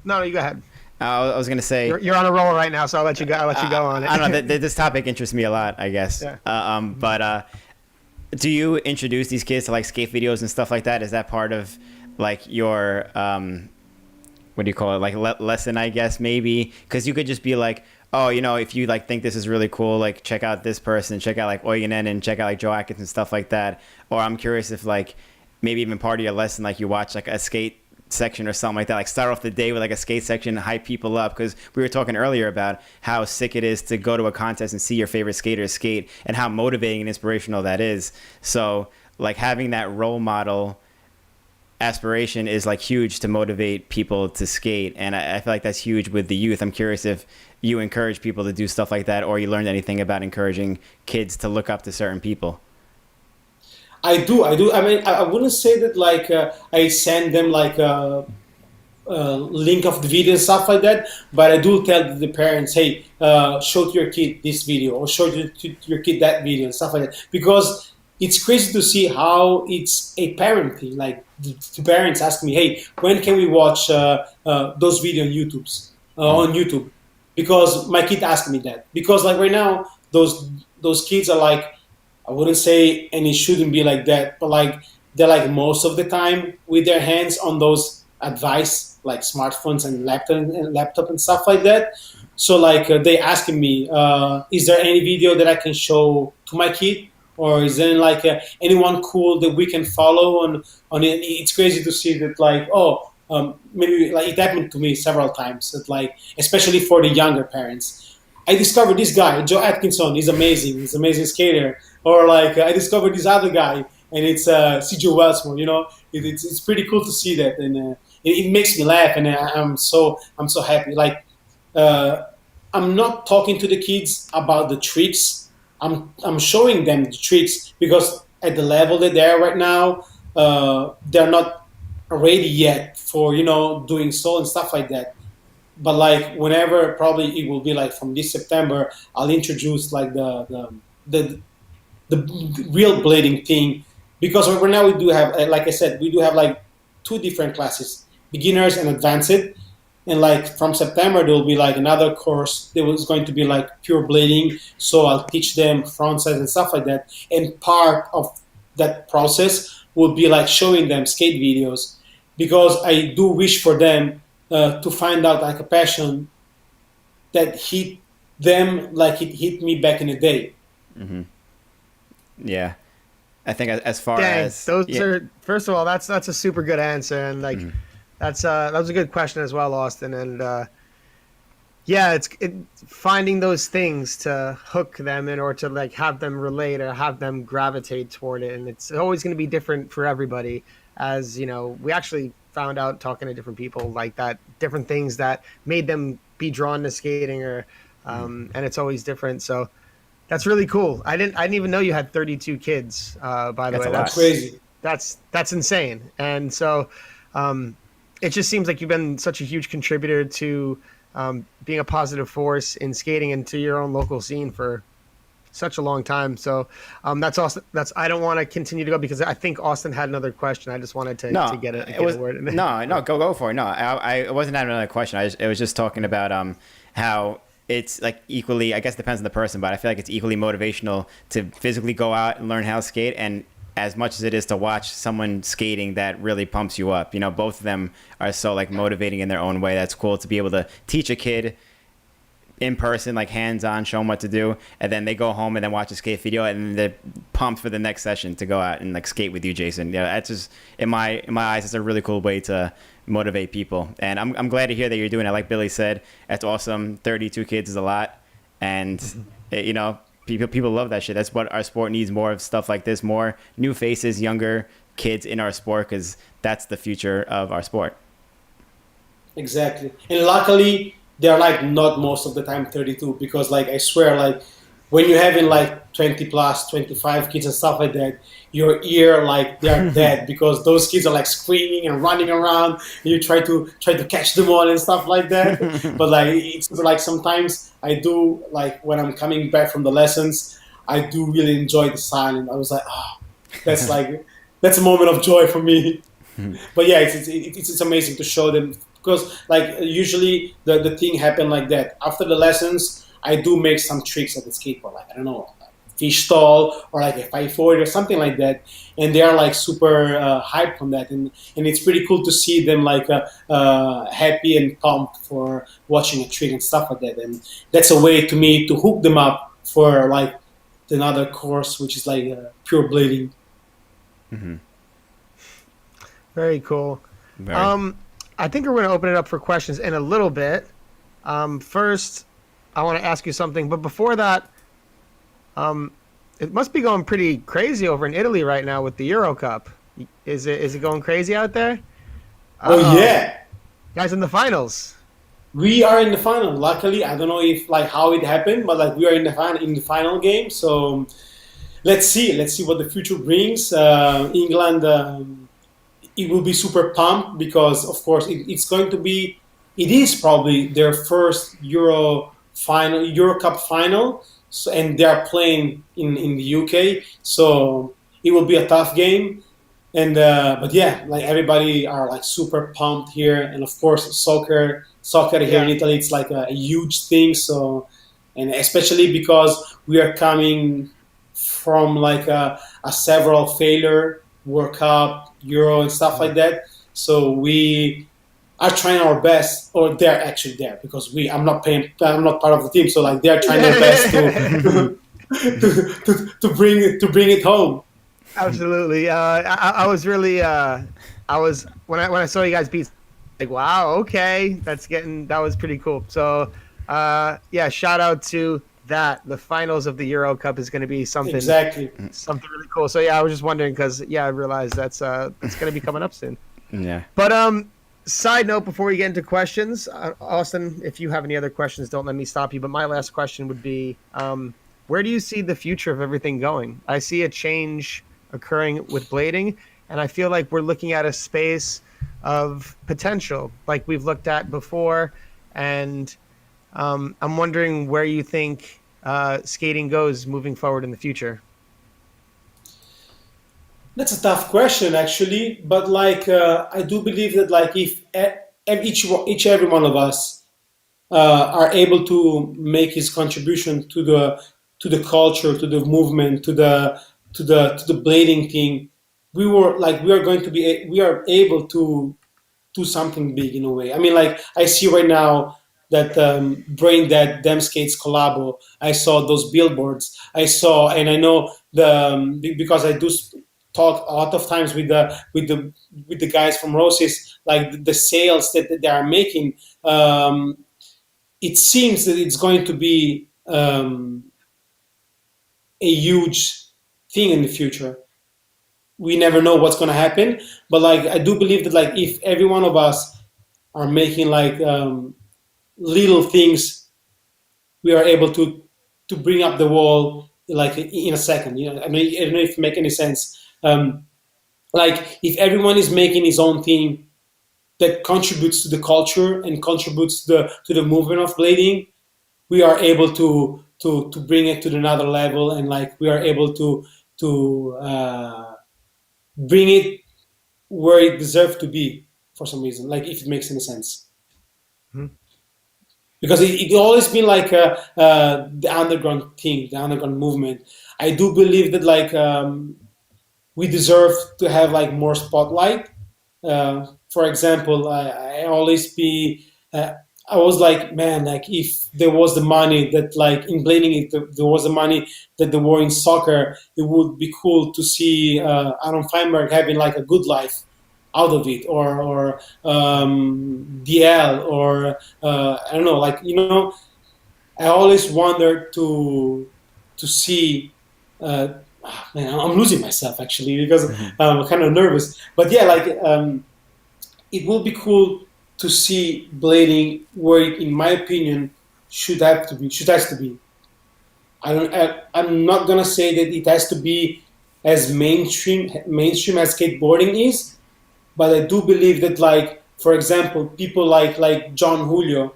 No, you go ahead. I was gonna say You're on a roll right now, so I'll let you go. I'll let you go on it. I don't know. This topic interests me a lot, I guess. Yeah. But do you introduce these kids to like skate videos and stuff like that? Is that part of like your what do you call it? Like lesson, I guess, maybe? Because you could just be like, oh, if you like think this is really cool, like check out this person, check out like Oyunen and check out like Joe Atkins and stuff like that. Or I'm curious if like maybe even part of your lesson, like you watch like a skate section or something like that, like start off the day with like a skate section, hype people up, because we were talking earlier about how sick it is to go to a contest and see your favorite skaters skate and how motivating and inspirational that is. So like having that role model aspiration is like huge to motivate people to skate, and I feel like that's huge with the youth. I'm curious if you encourage people to do stuff like that, or you learned anything about encouraging kids to look up to certain people. I do. I mean, I wouldn't say that like I send them like a link of the video and stuff like that, but I do tell the parents, hey, show to your kid this video or show to your kid that video and stuff like that, because it's crazy to see how it's a parent thing. Like the parents ask me, hey, when can we watch those videos on YouTube? Because my kid asked me that. Because like right now, those kids are like, I wouldn't say, and it shouldn't be like that, but like they're like most of the time with their hands on those advice, like smartphones and laptop and stuff like that. So like they asking me, is there any video that I can show to my kid? Or is there like anyone cool that we can follow on it? It's crazy to see that like, maybe like it happened to me several times, that like, especially for the younger parents. I discovered this guy, Joe Atkinson, he's amazing. He's an amazing skater. Or like I discovered this other guy, and it's CJ Wellsmore. It's pretty cool to see that, and it makes me laugh, and I'm so happy. Like I'm not talking to the kids about the tricks. I'm showing them the tricks, because at the level that they're right now, they're not ready yet for doing so and stuff like that. But like whenever, probably it will be like from this September, I'll introduce like the real blading thing, because right now we do have, like I said, we do have like 2 different classes, beginners and advanced. And like from September, there will be like another course that was going to be like pure blading. So I'll teach them frontside and stuff like that. And part of that process will be like showing them skate videos, because I do wish for them to find out like a passion that hit them like it hit me back in the day. Mm-hmm. Yeah, I think as far Dang, as those are, first of all, that's a super good answer, and like that was a good question as well, Austin. And yeah, it's finding those things to hook them in, or to like have them relate or have them gravitate toward it, and it's always going to be different for everybody. As we actually found out talking to different people like that, different things that made them be drawn to skating, or and it's always different. So that's really cool. I didn't even know you had 32 kids. By the way, that's crazy. That's insane. And so it just seems like you've been such a huge contributor to being a positive force in skating and to your own local scene for such a long time. So that's awesome. I don't want to continue to go, because I think Austin had another question. I just wanted to get a word in. No, go for it. No, I wasn't having another question. I was just talking about how it's like equally, I guess it depends on the person, but I feel like it's equally motivational to physically go out and learn how to skate, and as much as it is to watch someone skating that really pumps you up. Both of them are so like motivating in their own way. That's cool to be able to teach a kid in person, like hands-on, show them what to do, and then they go home and then watch a skate video, and they're pumped for the next session to go out and like skate with you, Jason. That's just in my eyes, it's a really cool way to motivate people, and I'm glad to hear that you're doing it. Like Billy said, that's awesome. 32 kids is a lot, and people love that shit. That's what our sport needs, more of stuff like this, more new faces, younger kids in our sport, because that's the future of our sport. Exactly, and luckily they're like not most of the time 32, because like I swear, like when you're having like 20 plus, 25 kids and stuff like that, your ear like they're dead because those kids are like screaming and running around. And you try to catch them all and stuff like that. But like it's like sometimes I do like when I'm coming back from the lessons, I do really enjoy the silence. I was like, oh, that's a moment of joy for me. But yeah, it's amazing to show them because like usually the thing happened like that after the lessons. I do make some tricks at the skateboard, like I don't know, fish stall or like a 540 or something like that, and they are like super hyped on that, and it's pretty cool to see them like happy and pumped for watching a trick and stuff like that, and that's a way to me to hook them up for like another course which is like pure blading. Mm-hmm. Very cool. I think we're going to open it up for questions in a little bit. First, I want to ask you something, but before that, it must be going pretty crazy over in Italy right now with the Euro Cup. Is it going crazy out there? Oh yeah, guys in the finals. We are in the final. Luckily, I don't know if like how it happened, but like we are in the final game. So let's see what the future brings. England. It will be super pumped because, of course, it is probably their first Euro Cup final, so, and they are playing in the UK, so it will be a tough game. And but yeah, like everybody are like super pumped here, and of course, soccer here in Italy, it's like a huge thing. So, and especially because we are coming from like a several failure World Cup, Euro, and stuff like that. So we are trying our best, or they're actually there because I'm not part of the team. So like they're trying their best to bring it home. Absolutely. I was really when I saw you guys beat, like, wow, okay, that was pretty cool. So yeah, shout out to that. The finals of the Euro Cup is going to be something really cool. So yeah, I was just wondering because I realized that's going to be coming up soon. Yeah. But side note before we get into questions, Austin, if you have any other questions, don't let me stop you. But my last question would be, where do you see the future of everything going? I see a change occurring with blading, and I feel like we're looking at a space of potential like we've looked at before, and I'm wondering where you think skating goes moving forward in the future. That's a tough question, actually. But like, I do believe that like if every one of us are able to make his contribution to the culture, to the movement, to the blading thing, we are able to do something big in a way. I mean, like I see right now that Brain Dead Dem Skates collabo. I saw those billboards. And I know because I do talk a lot of times with the guys from Roses, like the sales that they are making. It seems that it's going to be a huge thing in the future. We never know what's going to happen, but like I do believe that like if every one of us are making like little things, we are able to bring up the wall like in a second. You know, I don't know if it make any sense. Like if everyone is making his own thing that contributes to the culture and contributes to the movement of blading, we are able to bring it to another level, and like we are able to bring it where it deserves to be for some reason. Like if it makes any sense. Mm-hmm. Because it always been like the underground thing, the underground movement. I do believe that like we deserve to have like more spotlight. For example, I always be. I was like, man, like if there was the money that like in blading, there was the money that there were in soccer, it would be cool to see Aaron Feinberg having like a good life out of it, or DL, or I don't know, like I always wondered to see. Man, I'm losing myself actually because I'm kind of nervous. But yeah, like it will be cool to see blading where, in my opinion, has to be. I'm not gonna say that it has to be as mainstream as skateboarding is, but I do believe that, like, for example, people like John Julio,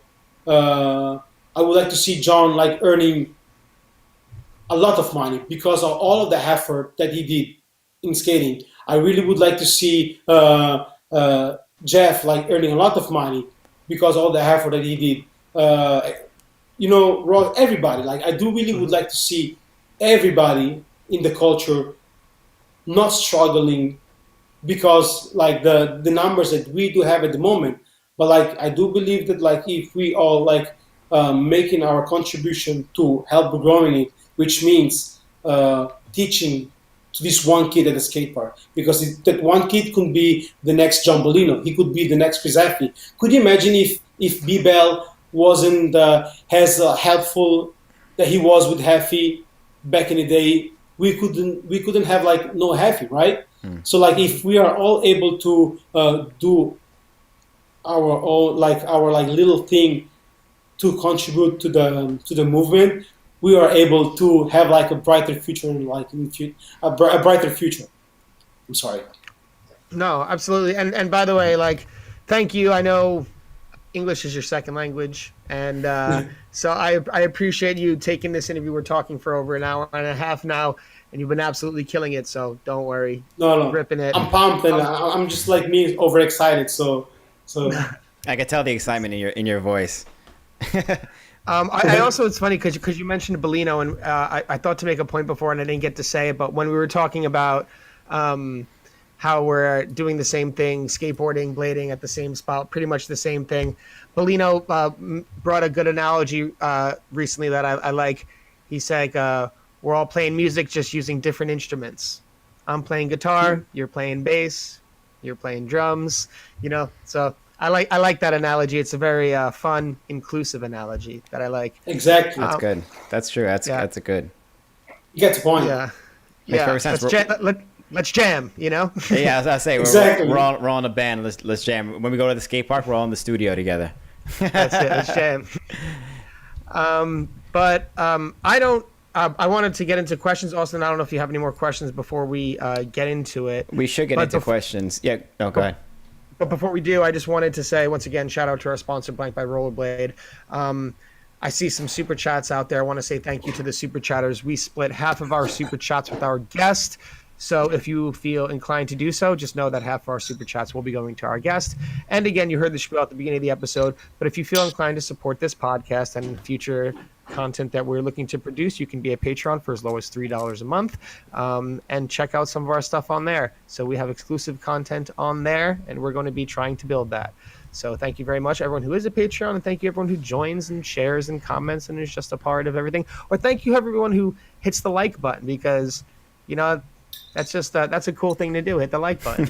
I would like to see John like earning a lot of money because of all of the effort that he did in skating. I really would like to see Jeff like earning a lot of money because of all the effort that he did. Ross, everybody. Like, I do really would like to see everybody in the culture not struggling because like the numbers that we do have at the moment. But like, I do believe that, like, if we all like making our contribution to help growing it, which means teaching to this one kid at the skate park, because that one kid could be the next John Bolino. He could be the next Chris Effie. Could you imagine if B-Bell wasn't as helpful that he was with Heffy back in the day? We couldn't have like no Heffy, right? So like, if we are all able to do our own our little thing to contribute to the movement, we are able to have like a brighter future, a brighter future. I'm sorry. No, absolutely. And by the way, like, thank you. I know English is your second language, and so I appreciate you taking this interview. We're talking for over an hour and a half now, and you've been absolutely killing it. So don't worry. No, ripping it. I'm pumped, and I'm just like me, overexcited. So I could tell the excitement in your voice. I also, it's funny because you mentioned Bolino, and I thought to make a point before and I didn't get to say it, but when we were talking about how we're doing the same thing, skateboarding, blading at the same spot, pretty much the same thing, Bolino brought a good analogy recently that I like. He said, we're all playing music, just using different instruments. I'm playing guitar, you're playing bass, you're playing drums, so I like that analogy. It's a very fun, inclusive analogy that I like. Exactly. That's good. That's true. That's a good. You get the point. Yeah. Makes perfect sense. Let's jam. Yeah, as I say, Exactly. we're all in a band. Let's jam. When we go to the skate park, we're all in the studio together. That's it. Let's jam. I wanted to get into questions, Austin. I don't know if you have any more questions before we get into it. We should get into questions. Yeah. No, go ahead. But before we do, I just wanted to say, once again, shout out to our sponsor, Blank by Rollerblade. I see some super chats out there. I want to say thank you to the super chatters. We split half of our super chats with our guest. So if you feel inclined to do so, just know that half of our super chats will be going to our guest. And again, you heard the spiel at the beginning of the episode. But if you feel inclined to support this podcast and future content that we're looking to produce, you can be a Patron for as low as $3 a month, and check out some of our stuff on there. So we have exclusive content on there, and we're going to be trying to build that. So thank you very much, everyone who is a Patreon, and thank you everyone who joins and shares and comments and is just a part of everything. Or thank you everyone who hits the like button, because that's just that's a cool thing to do. Hit the like button.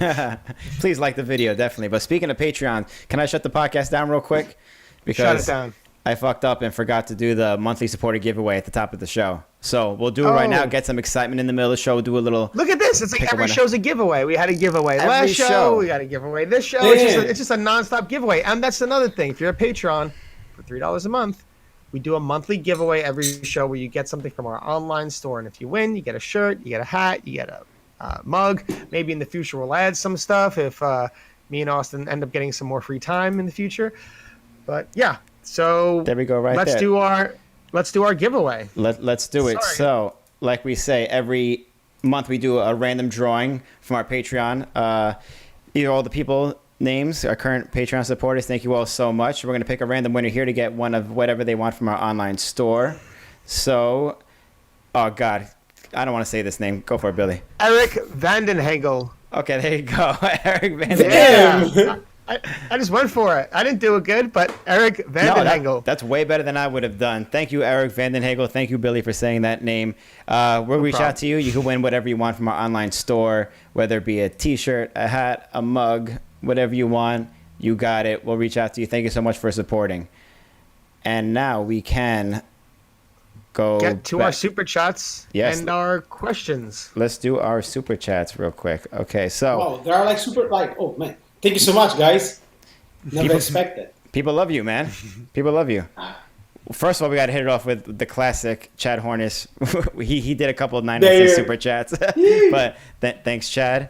Please like the video, definitely. But speaking of Patreon, can I shut the podcast down real quick? Because shut it down. I fucked up and forgot to do the monthly supporter giveaway at the top of the show. So we'll do it right now. Get some excitement in the middle of the show. Do a little. Look at this. It's like every show's a giveaway. We had a giveaway last show. We got a giveaway this show. Yeah. It's just a nonstop giveaway. And that's another thing. If you're a Patreon for $3 a month, we do a monthly giveaway every show where you get something from our online store. And if you win, you get a shirt, you get a hat, you get a mug. Maybe in the future we'll add some stuff if me and Austin end up getting some more free time in the future. But yeah. So there we go. Let's do our giveaway. Let's do it. Sorry. So, like we say, every month we do a random drawing from our Patreon. Either all the people names, our current Patreon supporters. Thank you all so much. We're going to pick a random winner here to get one of whatever they want from our online store. So, oh God, I don't want to say this name. Go for it, Billy. Eric Vandenhagel. Okay, there you go. Eric Vandenhagel. Yeah. I just went for it. I didn't do it good, but Eric Vandenhagel. That's way better than I would have done. Thank you, Eric Vandenhagel. Thank you, Billy, for saying that name. We'll reach out to you. You can win whatever you want from our online store, whether it be a T-shirt, a hat, a mug, whatever you want. You got it. We'll reach out to you. Thank you so much for supporting. And now we can get to our super chats and our questions. Let's do our super chats real quick. Okay, so. Oh, there are like super, oh man. Thank you so much, guys. Never expected. People love you, man. People love you. First of all, we got to hit it off with the classic Chad Hornish. he did a couple of 9 There. super chats, but thanks, Chad.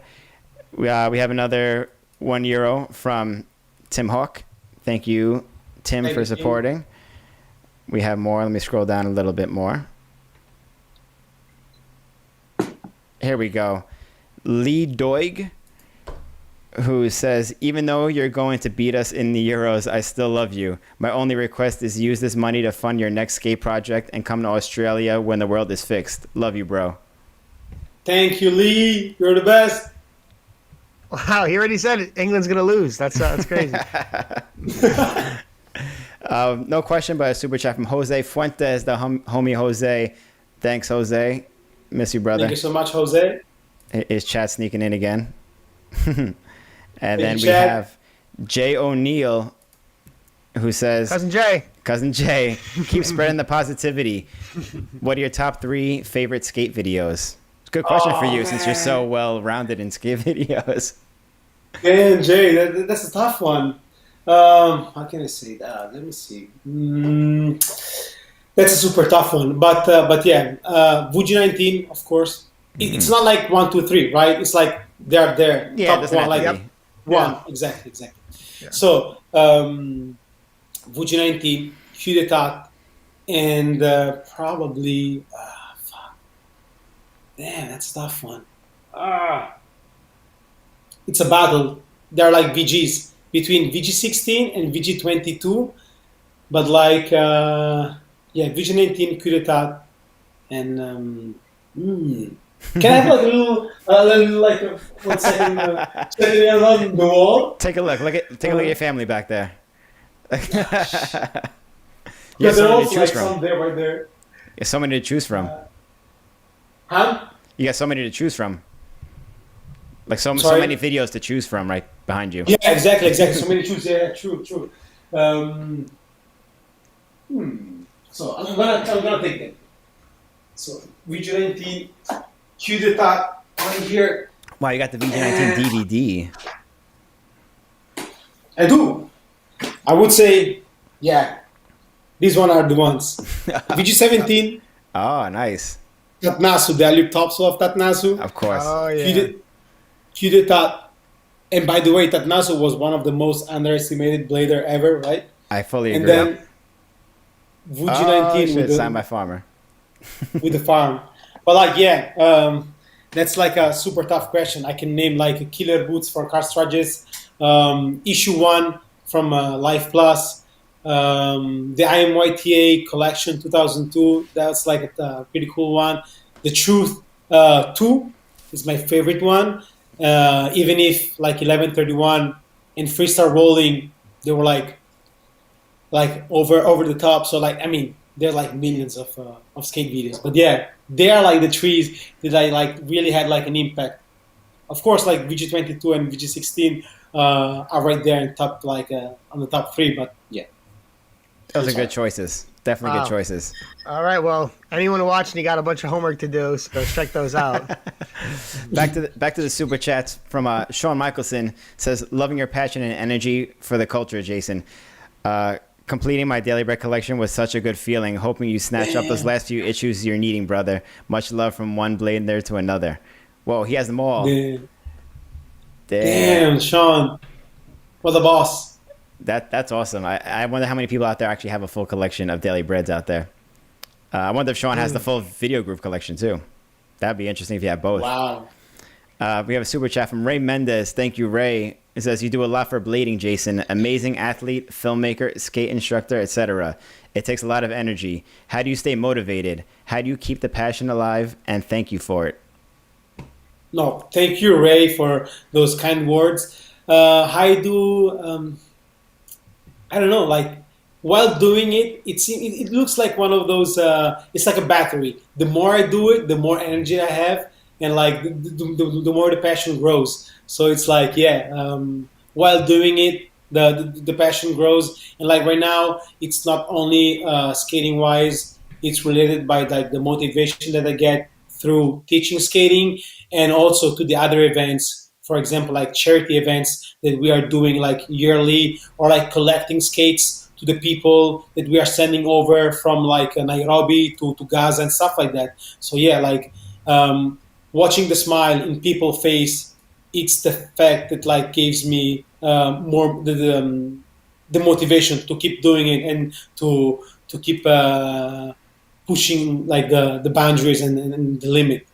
We have another €1 from Tim Hawk. Thank you, Tim, Thank for you, Tim. supporting. We have more. Let me scroll down a little bit more. Here we go. Lee Doig, who says, even though you're going to beat us in the Euros, I still love you. My only request is use this money to fund your next skate project and come to Australia when the world is fixed. Love you, bro. Thank you, Lee. You're the best. Wow, he already said it. England's gonna lose. That's crazy. No question, but a super chat from Jose Fuentes, the homie Jose. Thanks, Jose. Miss you, brother. Thank you so much, Jose. Is Chad sneaking in again? And then you, we Chad. have Jay O'Neill, who says, Cousin Jay, keep spreading the positivity. What are your top 3 favorite skate videos? It's a good question for you, since you're so well-rounded in skate videos. Man, Jay, that's a tough one. How can I say that? Let me see. That's a super tough one. But yeah, Vuji 19, of course. It's not like 1, 2, 3, right? It's like they're there. Yeah, it top doesn't one, have to like be. one. Yeah. Exactly. Yeah. So, Vuji 19, Coup d'etat, and probably, fuck. Damn, that's a tough one. It's a battle. They're like VGs between VG16 and VG22, but like, yeah, VG19, Coup d'etat, and Can I have like a little like 1 second, checking around the wall? Take a look. Take a look at your family back there. You Yeah, have they're so many also to like choose from. some there, right there. You have so many to choose from. Huh? You got so many to choose from. Like so Sorry? many videos to choose from right behind you. Yeah, exactly. So many choose. Yeah, true. So I'm gonna take them. So VG19, Coup d'etat right here. Wow, you got the VG19 DVD. I do. I would say, yeah, these one are the ones. VG17, Oh, nice. Tatnasu, the Alip Topso of Tatnasu. Of course. Oh yeah. Coup d'etat. And by the way, Tatnasu was one of the most underestimated blader ever, right? I fully And agree. then Vuji Oh, 19 shit, signed by Farmer. with the farm. But like, yeah, that's like a super tough question. I can name like Killer Boots for Car Strategies, Issue 1 from Life Plus, the IMYTA Collection 2002. That's like a pretty cool one. The Truth 2 is my favorite one. Even if like 1131 and Freestyle Rolling, they were like over the top. So like, I mean, there are like millions of skate videos, but yeah, they are like the trees that I like really had like an impact. Of course, like VG22 and VG16 are right there in top like on the top 3. But yeah, Those are good choices. Definitely Wow. good choices. All right. Well, anyone watching, you got a bunch of homework to do, so check those out. Back to the super chats from Sean Michelson says, loving your passion and energy for the culture, Jason. Completing my Daily Bread collection was such a good feeling. Hoping you snatch up those last few issues you're needing, brother. Much love from one blade there to another. Whoa, he has them all. Damn, Sean, what the boss. That's awesome. I wonder how many people out there actually have a full collection of Daily Breads out there. I wonder if Sean has the full video group collection too. That'd be interesting if you have both. Wow. We have a super chat from Ray Mendez. Thank you, Ray. It says, you do a lot for blading, Jason. Amazing athlete, filmmaker, skate instructor, etc. It takes a lot of energy. How do you stay motivated? How do you keep the passion alive? And thank you for it. No, thank you, Ray, for those kind words. I do, I don't know, like, while doing it, it looks like one of those, it's like a battery. The more I do it, the more energy I have, and like, the more the passion grows. So it's like, yeah, while doing it, the passion grows. And like right now, it's not only skating wise, it's related by like the motivation that I get through teaching skating, and also to the other events, for example, like charity events that we are doing like yearly, or like collecting skates to the people that we are sending over from like Nairobi to Gaza and stuff like that. So yeah, like watching the smile in people's face, it's the fact that like gives me more the motivation to keep doing it and to keep pushing like the boundaries and the limit.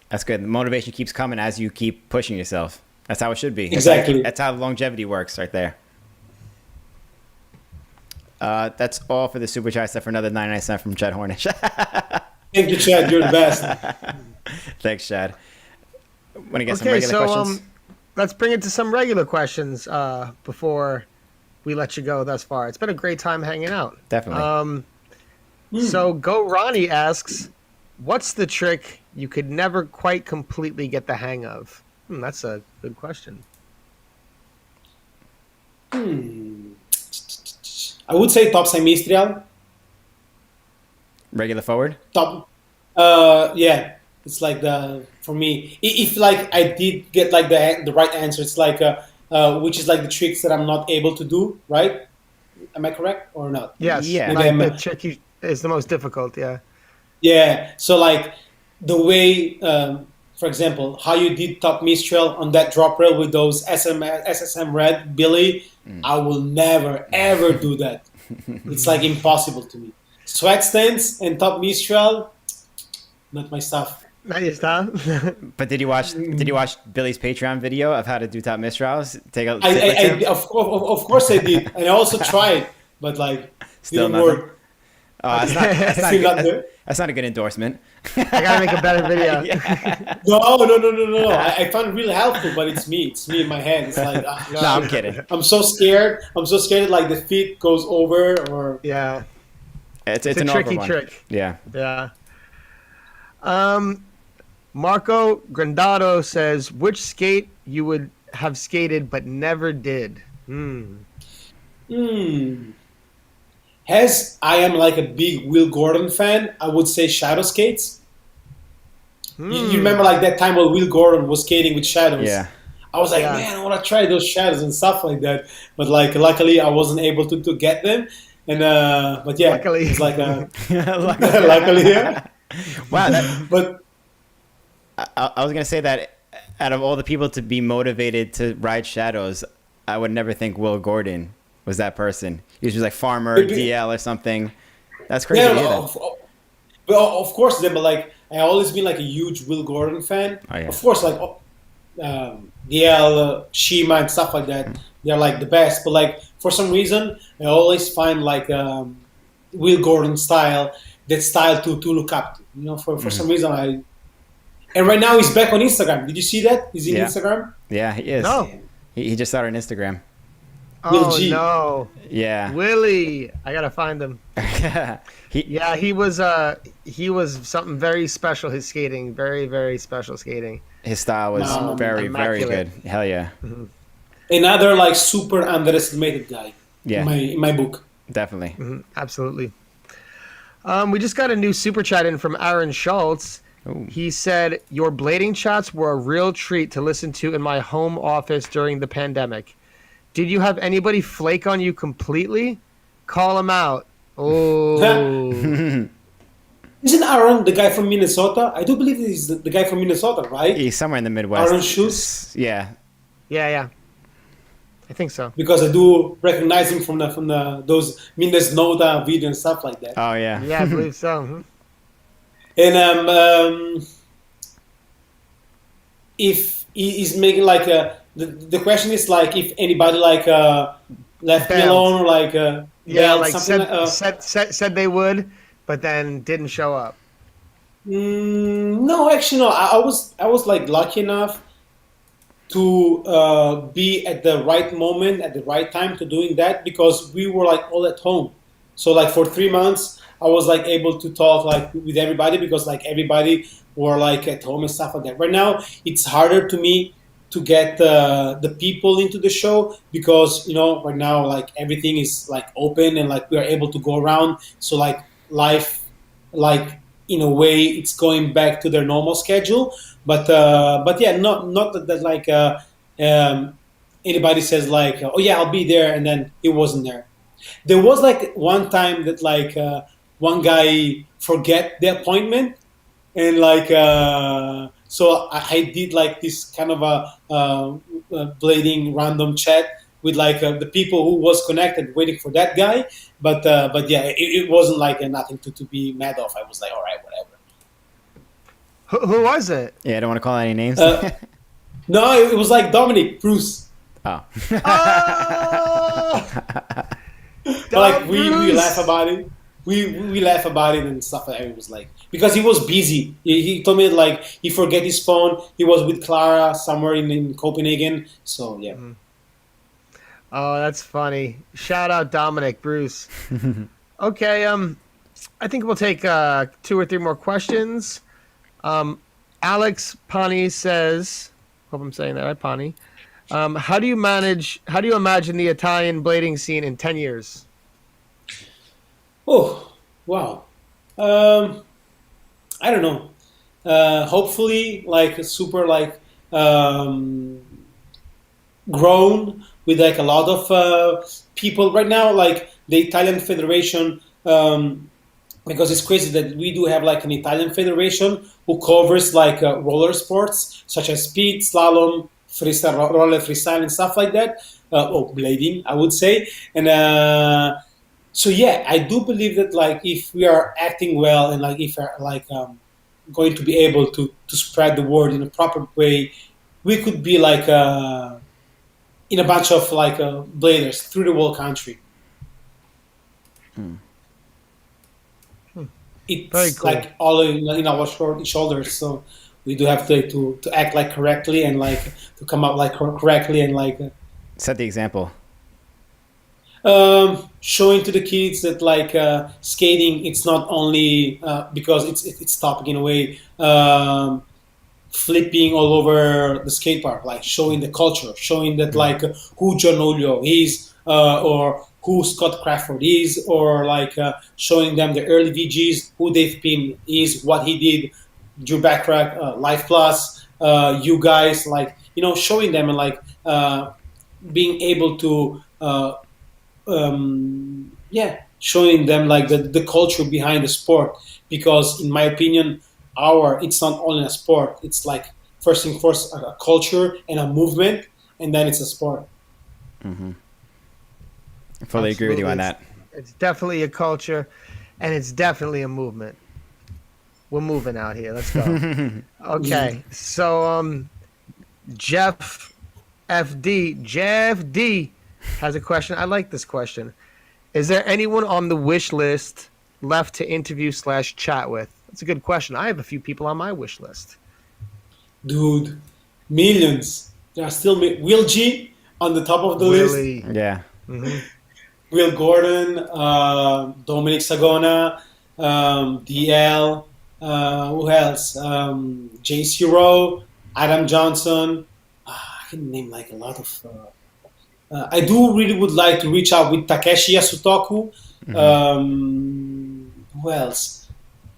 That's good. The motivation keeps coming as you keep pushing yourself. That's how it should be. Exactly. That's how longevity works right there. That's all for the super chat stuff for another 99 cents from Chad Hornish. Thank you, Chad. You're the best. Thanks, Chad. Want to get some regular questions? Let's bring it to some regular questions before we let you go thus far. It's been a great time hanging out. Definitely. So Go Ronnie asks, what's the trick you could never quite completely get the hang of? That's a good question. I would say top semestral. Regular forward? Top. Yeah. It's like for me, if like I did get like the right answer, it's like which is like the tricks that I'm not able to do, right? Am I correct or not? Yes. Yeah. Like the trick is the most difficult. Yeah. Yeah. So like the way, for example, how you did top Mistral on that drop rail with those SSM red Billy, I will never ever do that. It's like impossible to me. Sweat stance and top Mistral, not my stuff. Not your style. But did you watch Billy's Patreon video of how to do top mistrals? Of course I did, and I also tried, but like still didn't work. That's not a good endorsement. I gotta make a better video. Yeah. No. I found it really helpful, but it's me in my head. It's like no, I'm kidding. I'm so scared that like the feet goes over or yeah. It's a an tricky one. trick. Yeah. Yeah. Marco Grandado says, which skate you would have skated but never did? As I am like a big Will Gordon fan, I would say shadow skates. You remember like that time when Will Gordon was skating with shadows? Yeah. I was like, man, I want to try those shadows and stuff like that. But like, luckily, I wasn't able to get them. And but yeah, luckily. It's like luckily, yeah. Wow. But I was gonna say that out of all the people to be motivated to ride shadows, I would never think Will Gordon was that person. He was just like Farmer, DL or something. That's crazy. Yeah, of course, but like I always been like a huge Will Gordon fan. Oh, yeah. Of course, like DL, Shima, and stuff like that. They're like the best. But like for some reason, I always find like Will Gordon style to look up to. You know, for some reason And right now he's back on Instagram. Did you see that? He's in Instagram. Yeah, he is. No. He just started on Instagram. Oh no. Yeah. Willie, I gotta find him. He was something very special. His skating, very very special skating. His style was very immaculate. very good. Hell yeah. Mm-hmm. Another like super underestimated guy. Yeah. In my book. Definitely. Mm-hmm. Absolutely. We just got a new super chat in from Aaron Schultz. Ooh. He said, your blading chats were a real treat to listen to in my home office during the pandemic. Did you have anybody flake on you completely? Call him out. Oh. Isn't Aaron the guy from Minnesota? I do believe he's the guy from Minnesota, right? He's somewhere in the Midwest. Aaron Schultz? Yeah. Yeah. I think so. Because I do recognize him from those Minnesota video and stuff like that. Oh yeah. Yeah, I believe so. Mm-hmm. And if he's making like the question is like if anybody like left me alone or like said they would, but then didn't show up. No, actually no. I was like lucky enough to be at the right moment at the right time to doing that because we were like all at home. So like for 3 months. I was like able to talk like with everybody because like everybody were like at home and stuff like that. Right now, it's harder to me to get the people into the show because right now like everything is like open and like we are able to go around. So like life, like in a way, it's going back to their normal schedule. But yeah, not that like anybody says like, oh yeah, I'll be there, and then he wasn't there. There was like one time that like one guy forget the appointment, and like so I did like this kind of a blading random chat with like the people who was connected waiting for that guy, but yeah, it wasn't like nothing to be mad of. I was like, all right, whatever. Who was it? Yeah, I don't want to call any names. No, it was like Dominic Bruce. Oh. But like we laugh about it. We laugh about it and stuff like that. It was like because he was busy. He told me like he forget his phone. He was with Clara somewhere in Copenhagen. So yeah. Mm-hmm. Oh, that's funny. Shout out Dominic Bruce. Okay, I think we'll take 2 or 3 more questions. Alex Pani says, hope I'm saying that right, Pani. How do you imagine the Italian blading scene in 10 years? Oh, wow. I don't know. Hopefully, like super like grown with like a lot of people right now. Like the Italian Federation, because it's crazy that we do have like an Italian Federation who covers like roller sports such as speed, slalom, freestyle, roller freestyle, and stuff like that. Blading, I would say, and. So yeah, I do believe that like if we are acting well and like if we're like going to be able to spread the word in a proper way, we could be like in a bunch of like bladers through the whole country. It's Very cool. like all in our shoulders, so we do have to act like correctly and like to come up like correctly and like Set the example. Showing to the kids that like skating, it's not only because it's topic in a way, flipping all over the skate park, like showing the culture, showing that like who John Julio is, or who Scott Crawford is, or like showing them the early VGs, who Dave Pim is, what he did, Drew Backrack, Life Plus, you guys, like showing them and like being able to. Showing them like the culture behind the sport, because in my opinion, it's not only a sport, it's like first thing first a culture and a movement, and then it's a sport. Mm-hmm. I fully agree with you on that. It's definitely a culture, and it's definitely a movement. We're moving out here. Let's go. Okay, so Jeff D has a question. I like this question. Is there anyone on the wish list left to interview / chat with? That's a good question. I have a few people on my wish list. Dude, millions. There are still Will G on the top of the list. Yeah. Mm-hmm. Will Gordon, Dominic Sagona, DL, who else? JC Rowe, Adam Johnson. I can name like a lot of... I do really would like to reach out with Takeshi Yasutoku. Who else?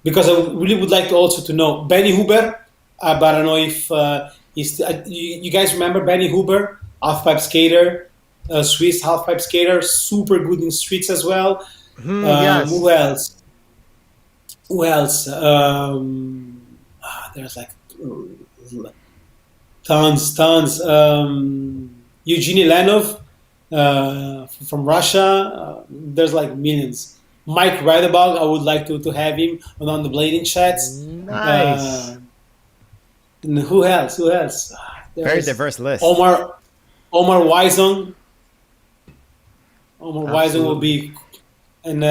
Because I really would like to also to know Benny Huber, but I don't know if he's. You guys remember Benny Huber, halfpipe skater, Swiss halfpipe skater, super good in streets as well. Yes. Who else? There's like tons. Eugenie Lenov from Russia. There's like millions. Mike Rideabog, I would like to have him on the blading chats. Nice. And who else? Very diverse list. Omar Wison. Omar Wison will be, and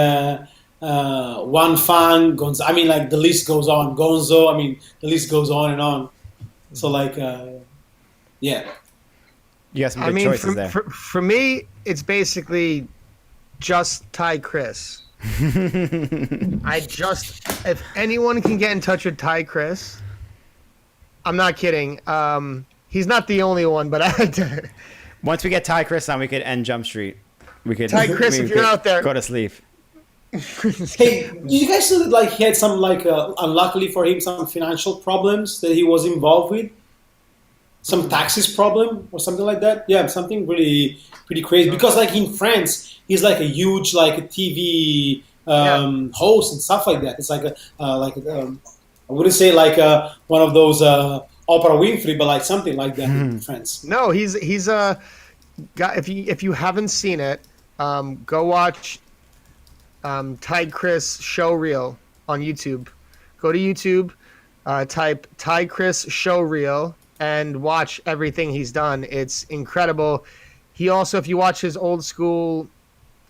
Juan Fan, Gonzo. I mean, like the list goes on. Gonzo. I mean, the list goes on and on. So like, yeah. You got some good choices there. For me, it's basically just Ty Chris. If anyone can get in touch with Ty Chris, I'm not kidding. He's not the only one, but once we get Ty Chris on, we could end Jump Street. We could Ty Chris, if you're out there, go to sleep. Hey, did you guys know that like he had some like unluckily for him some financial problems that he was involved with? some taxes problem or something like that. Yeah, something really pretty crazy. Because like in France, he's like a huge like a TV host and stuff like that. It's like I wouldn't say like one of those Oprah Winfrey, but like something like that in France. No, he's a guy. If you haven't seen it, go watch Ty Chris Show Reel on YouTube. Go to YouTube, type Ty Chris Show Reel, and watch everything he's done. It's incredible. He also, if you watch his old school,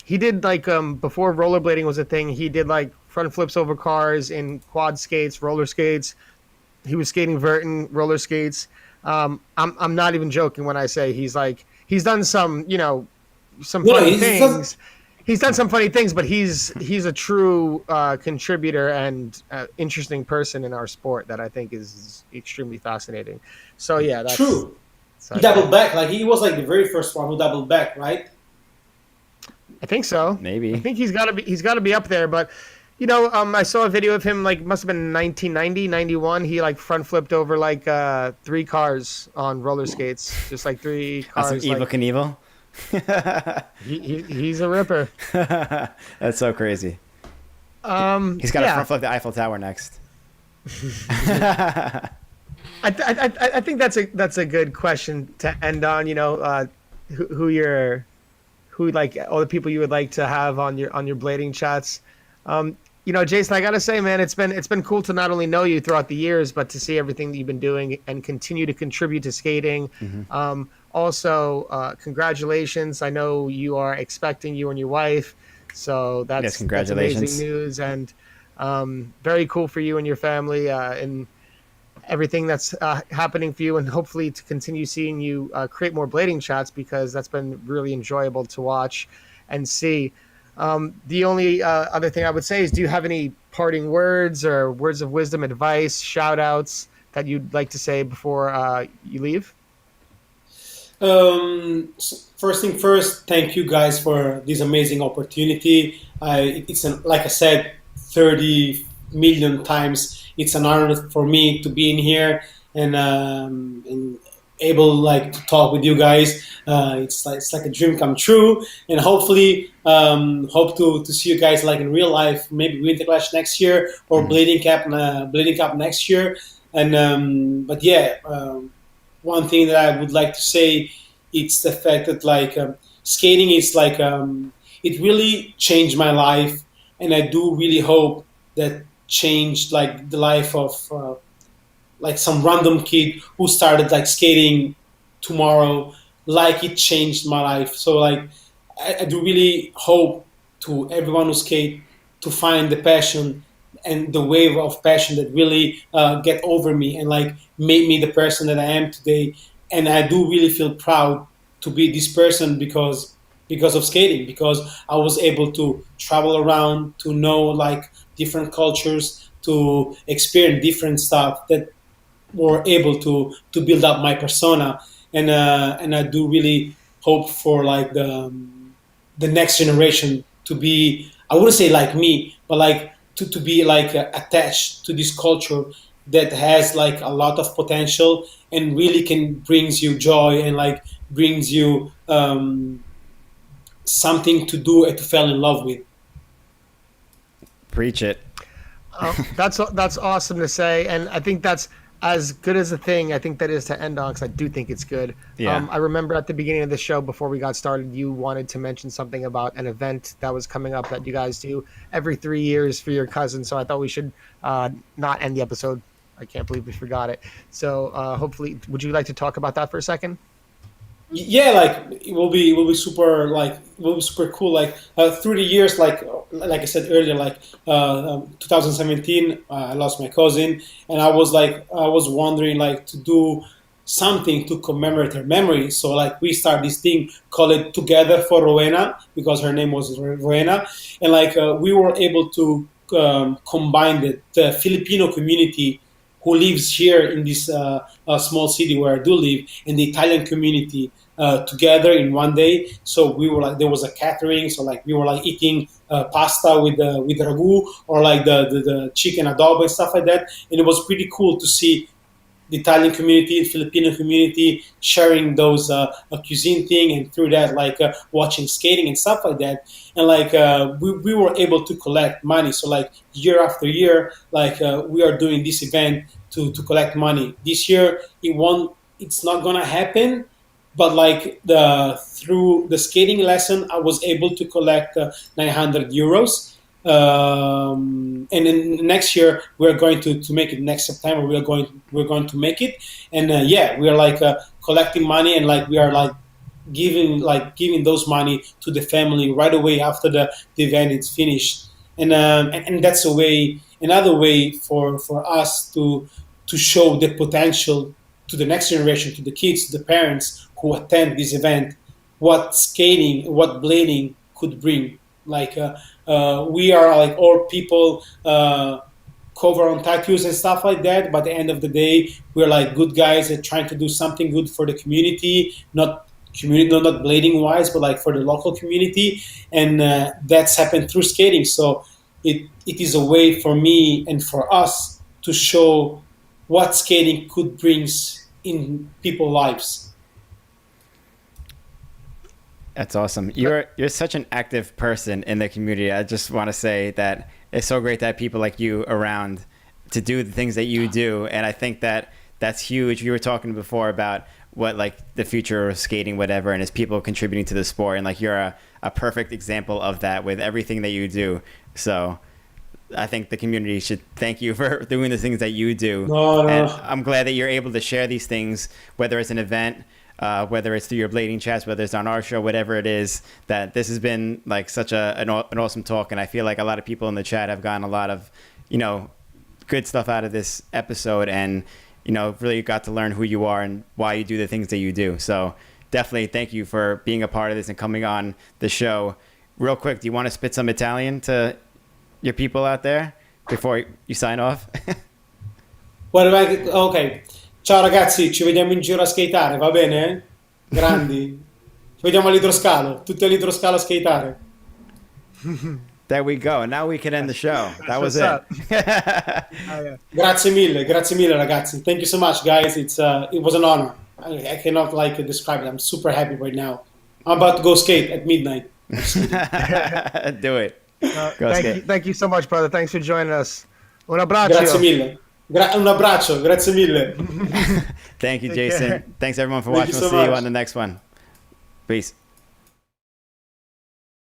he did like before rollerblading was a thing. He did like front flips over cars in quad skates, roller skates. He was skating vert and roller skates. I'm not even joking when I say he's done some funny things. He's done some funny things, but he's a true contributor and interesting person in our sport that I think is extremely fascinating. So yeah, that's true. So, he doubled back, like he was like the very first one who doubled back, right? I think so. Maybe. I think he's got to be up there, but. I saw a video of him, like, must have been 1990, 91. He, like, front flipped over, like, 3 cars on roller skates. Just, like, 3 cars. That's some Evel Knievel. He's a ripper. That's so crazy. He's got to front flip the Eiffel Tower next. I think that's a good question to end on, who like all the people you would like to have on your blading chats. Jason, I gotta say, man, it's been cool to not only know you throughout the years, but to see everything that you've been doing and continue to contribute to skating. Also, congratulations. I know you are expecting, you and your wife, so that's amazing news, and very cool for you and your family, and everything that's happening for you, and hopefully to continue seeing you create more blading chats, because that's been really enjoyable to watch and see. The only other thing I would say is, do you have any parting words or words of wisdom, advice, shout outs that you'd like to say before you leave? First thing first, thank you guys for this amazing opportunity. Like I said, 30 million times, it's an honor for me to be in here and able like to talk with you guys. It's like a dream come true, and hopefully hope to see you guys like in real life, maybe Winter Clash next year or Blading Cup next year. And but yeah, one thing that I would like to say, it's the fact that like skating is like it really changed my life, and I do really hope that changed like the life of like some random kid who started like skating tomorrow, like it changed my life. So like I do really hope to everyone who skate to find the passion and the wave of passion that really get over me and like made me the person that I am today. And I do really feel proud to be this person because of skating, because I was able to travel around, to know like different cultures, to experience different stuff that were able to build up my persona. And I do really hope for like the next generation to be, I wouldn't say like me, but like to be like attached to this culture that has like a lot of potential and really can brings you joy and like brings you something to do and to fall in love with. Preach it. That's awesome to say, and I think that's as good as a thing I think that is to end on, because I do think it's good. Yeah. I remember at the beginning of the show, before we got started, you wanted to mention something about an event that was coming up that you guys do every 3 years for your cousin. So I thought we should not end the episode. I can't believe we forgot it. So hopefully, would you like to talk about that for a second? Yeah, like it will be super cool. Like through the years, like I said earlier, like 2017, I lost my cousin, and I was wondering like to do something to commemorate her memory. So like we start this thing called it Together for Rowena, because her name was Rowena, and like we were able to combine the Filipino community who lives here in this small city where I do live, and the Italian community together in one day. So we were like, there was a catering, so like we were like eating pasta with ragu, or like the chicken adobo and stuff like that. And it was pretty cool to see the Italian community, Filipino community, sharing those cuisine thing, and through that, like watching skating and stuff like that. And like we were able to collect money. So like year after year, like we are doing this event to collect money. This year, it's not gonna happen. But like through the skating lesson, I was able to collect 900 euros. And then next year we're going to make it. Next September we're going to make it. And yeah, we are like collecting money, and like we are like giving those money to the family right away after the event is finished. And that's another way for us to show the potential to the next generation, to the kids, to the parents who attend this event, what skating, what blading could bring. Like we are like all people cover on tattoos and stuff like that, but at the end of the day, we're like good guys that trying to do something good for the community, not blading wise, but like for the local community. And that's happened through skating. So it is a way for me and for us to show what skating could bring in people's lives. That's awesome. You're such an active person in the community. I just want to say that it's so great to have people like you around to do the things that you do. And I think that that's huge. You were talking before about what like the future of skating, whatever, and as people contributing to the sport. And like you're a perfect example of that with everything that you do. So I think the community should thank you for doing the things that you do. No. And I'm glad that you're able to share these things, whether it's an event, whether it's through your blading chats, whether it's on our show, whatever it is, that this has been like such an awesome talk. And I feel like a lot of people in the chat have gotten a lot of, good stuff out of this episode, and, really got to learn who you are and why you do the things that you do. So definitely thank you for being a part of this and coming on the show. Real quick, do you want to spit some Italian to your people out there before you sign off? Ok. Ciao ragazzi, ci vediamo in giro a skateare, va bene? Grandi. Ci vediamo all'idroscalo, tutti all'idroscalo a skateare. There we go. Now we can end the show. That was it. Yeah. Grazie mille ragazzi. Thank you so much, guys. It was an honor. I cannot describe it. I'm super happy right now. I'm about to go skate at midnight. Do it. Thank you so much, brother. Thanks for joining us. Un abbraccio. Grazie mille. Un abbraccio. Grazie mille. Thank you, Jason. Thanks everyone for watching. We'll see you on the next one. Peace.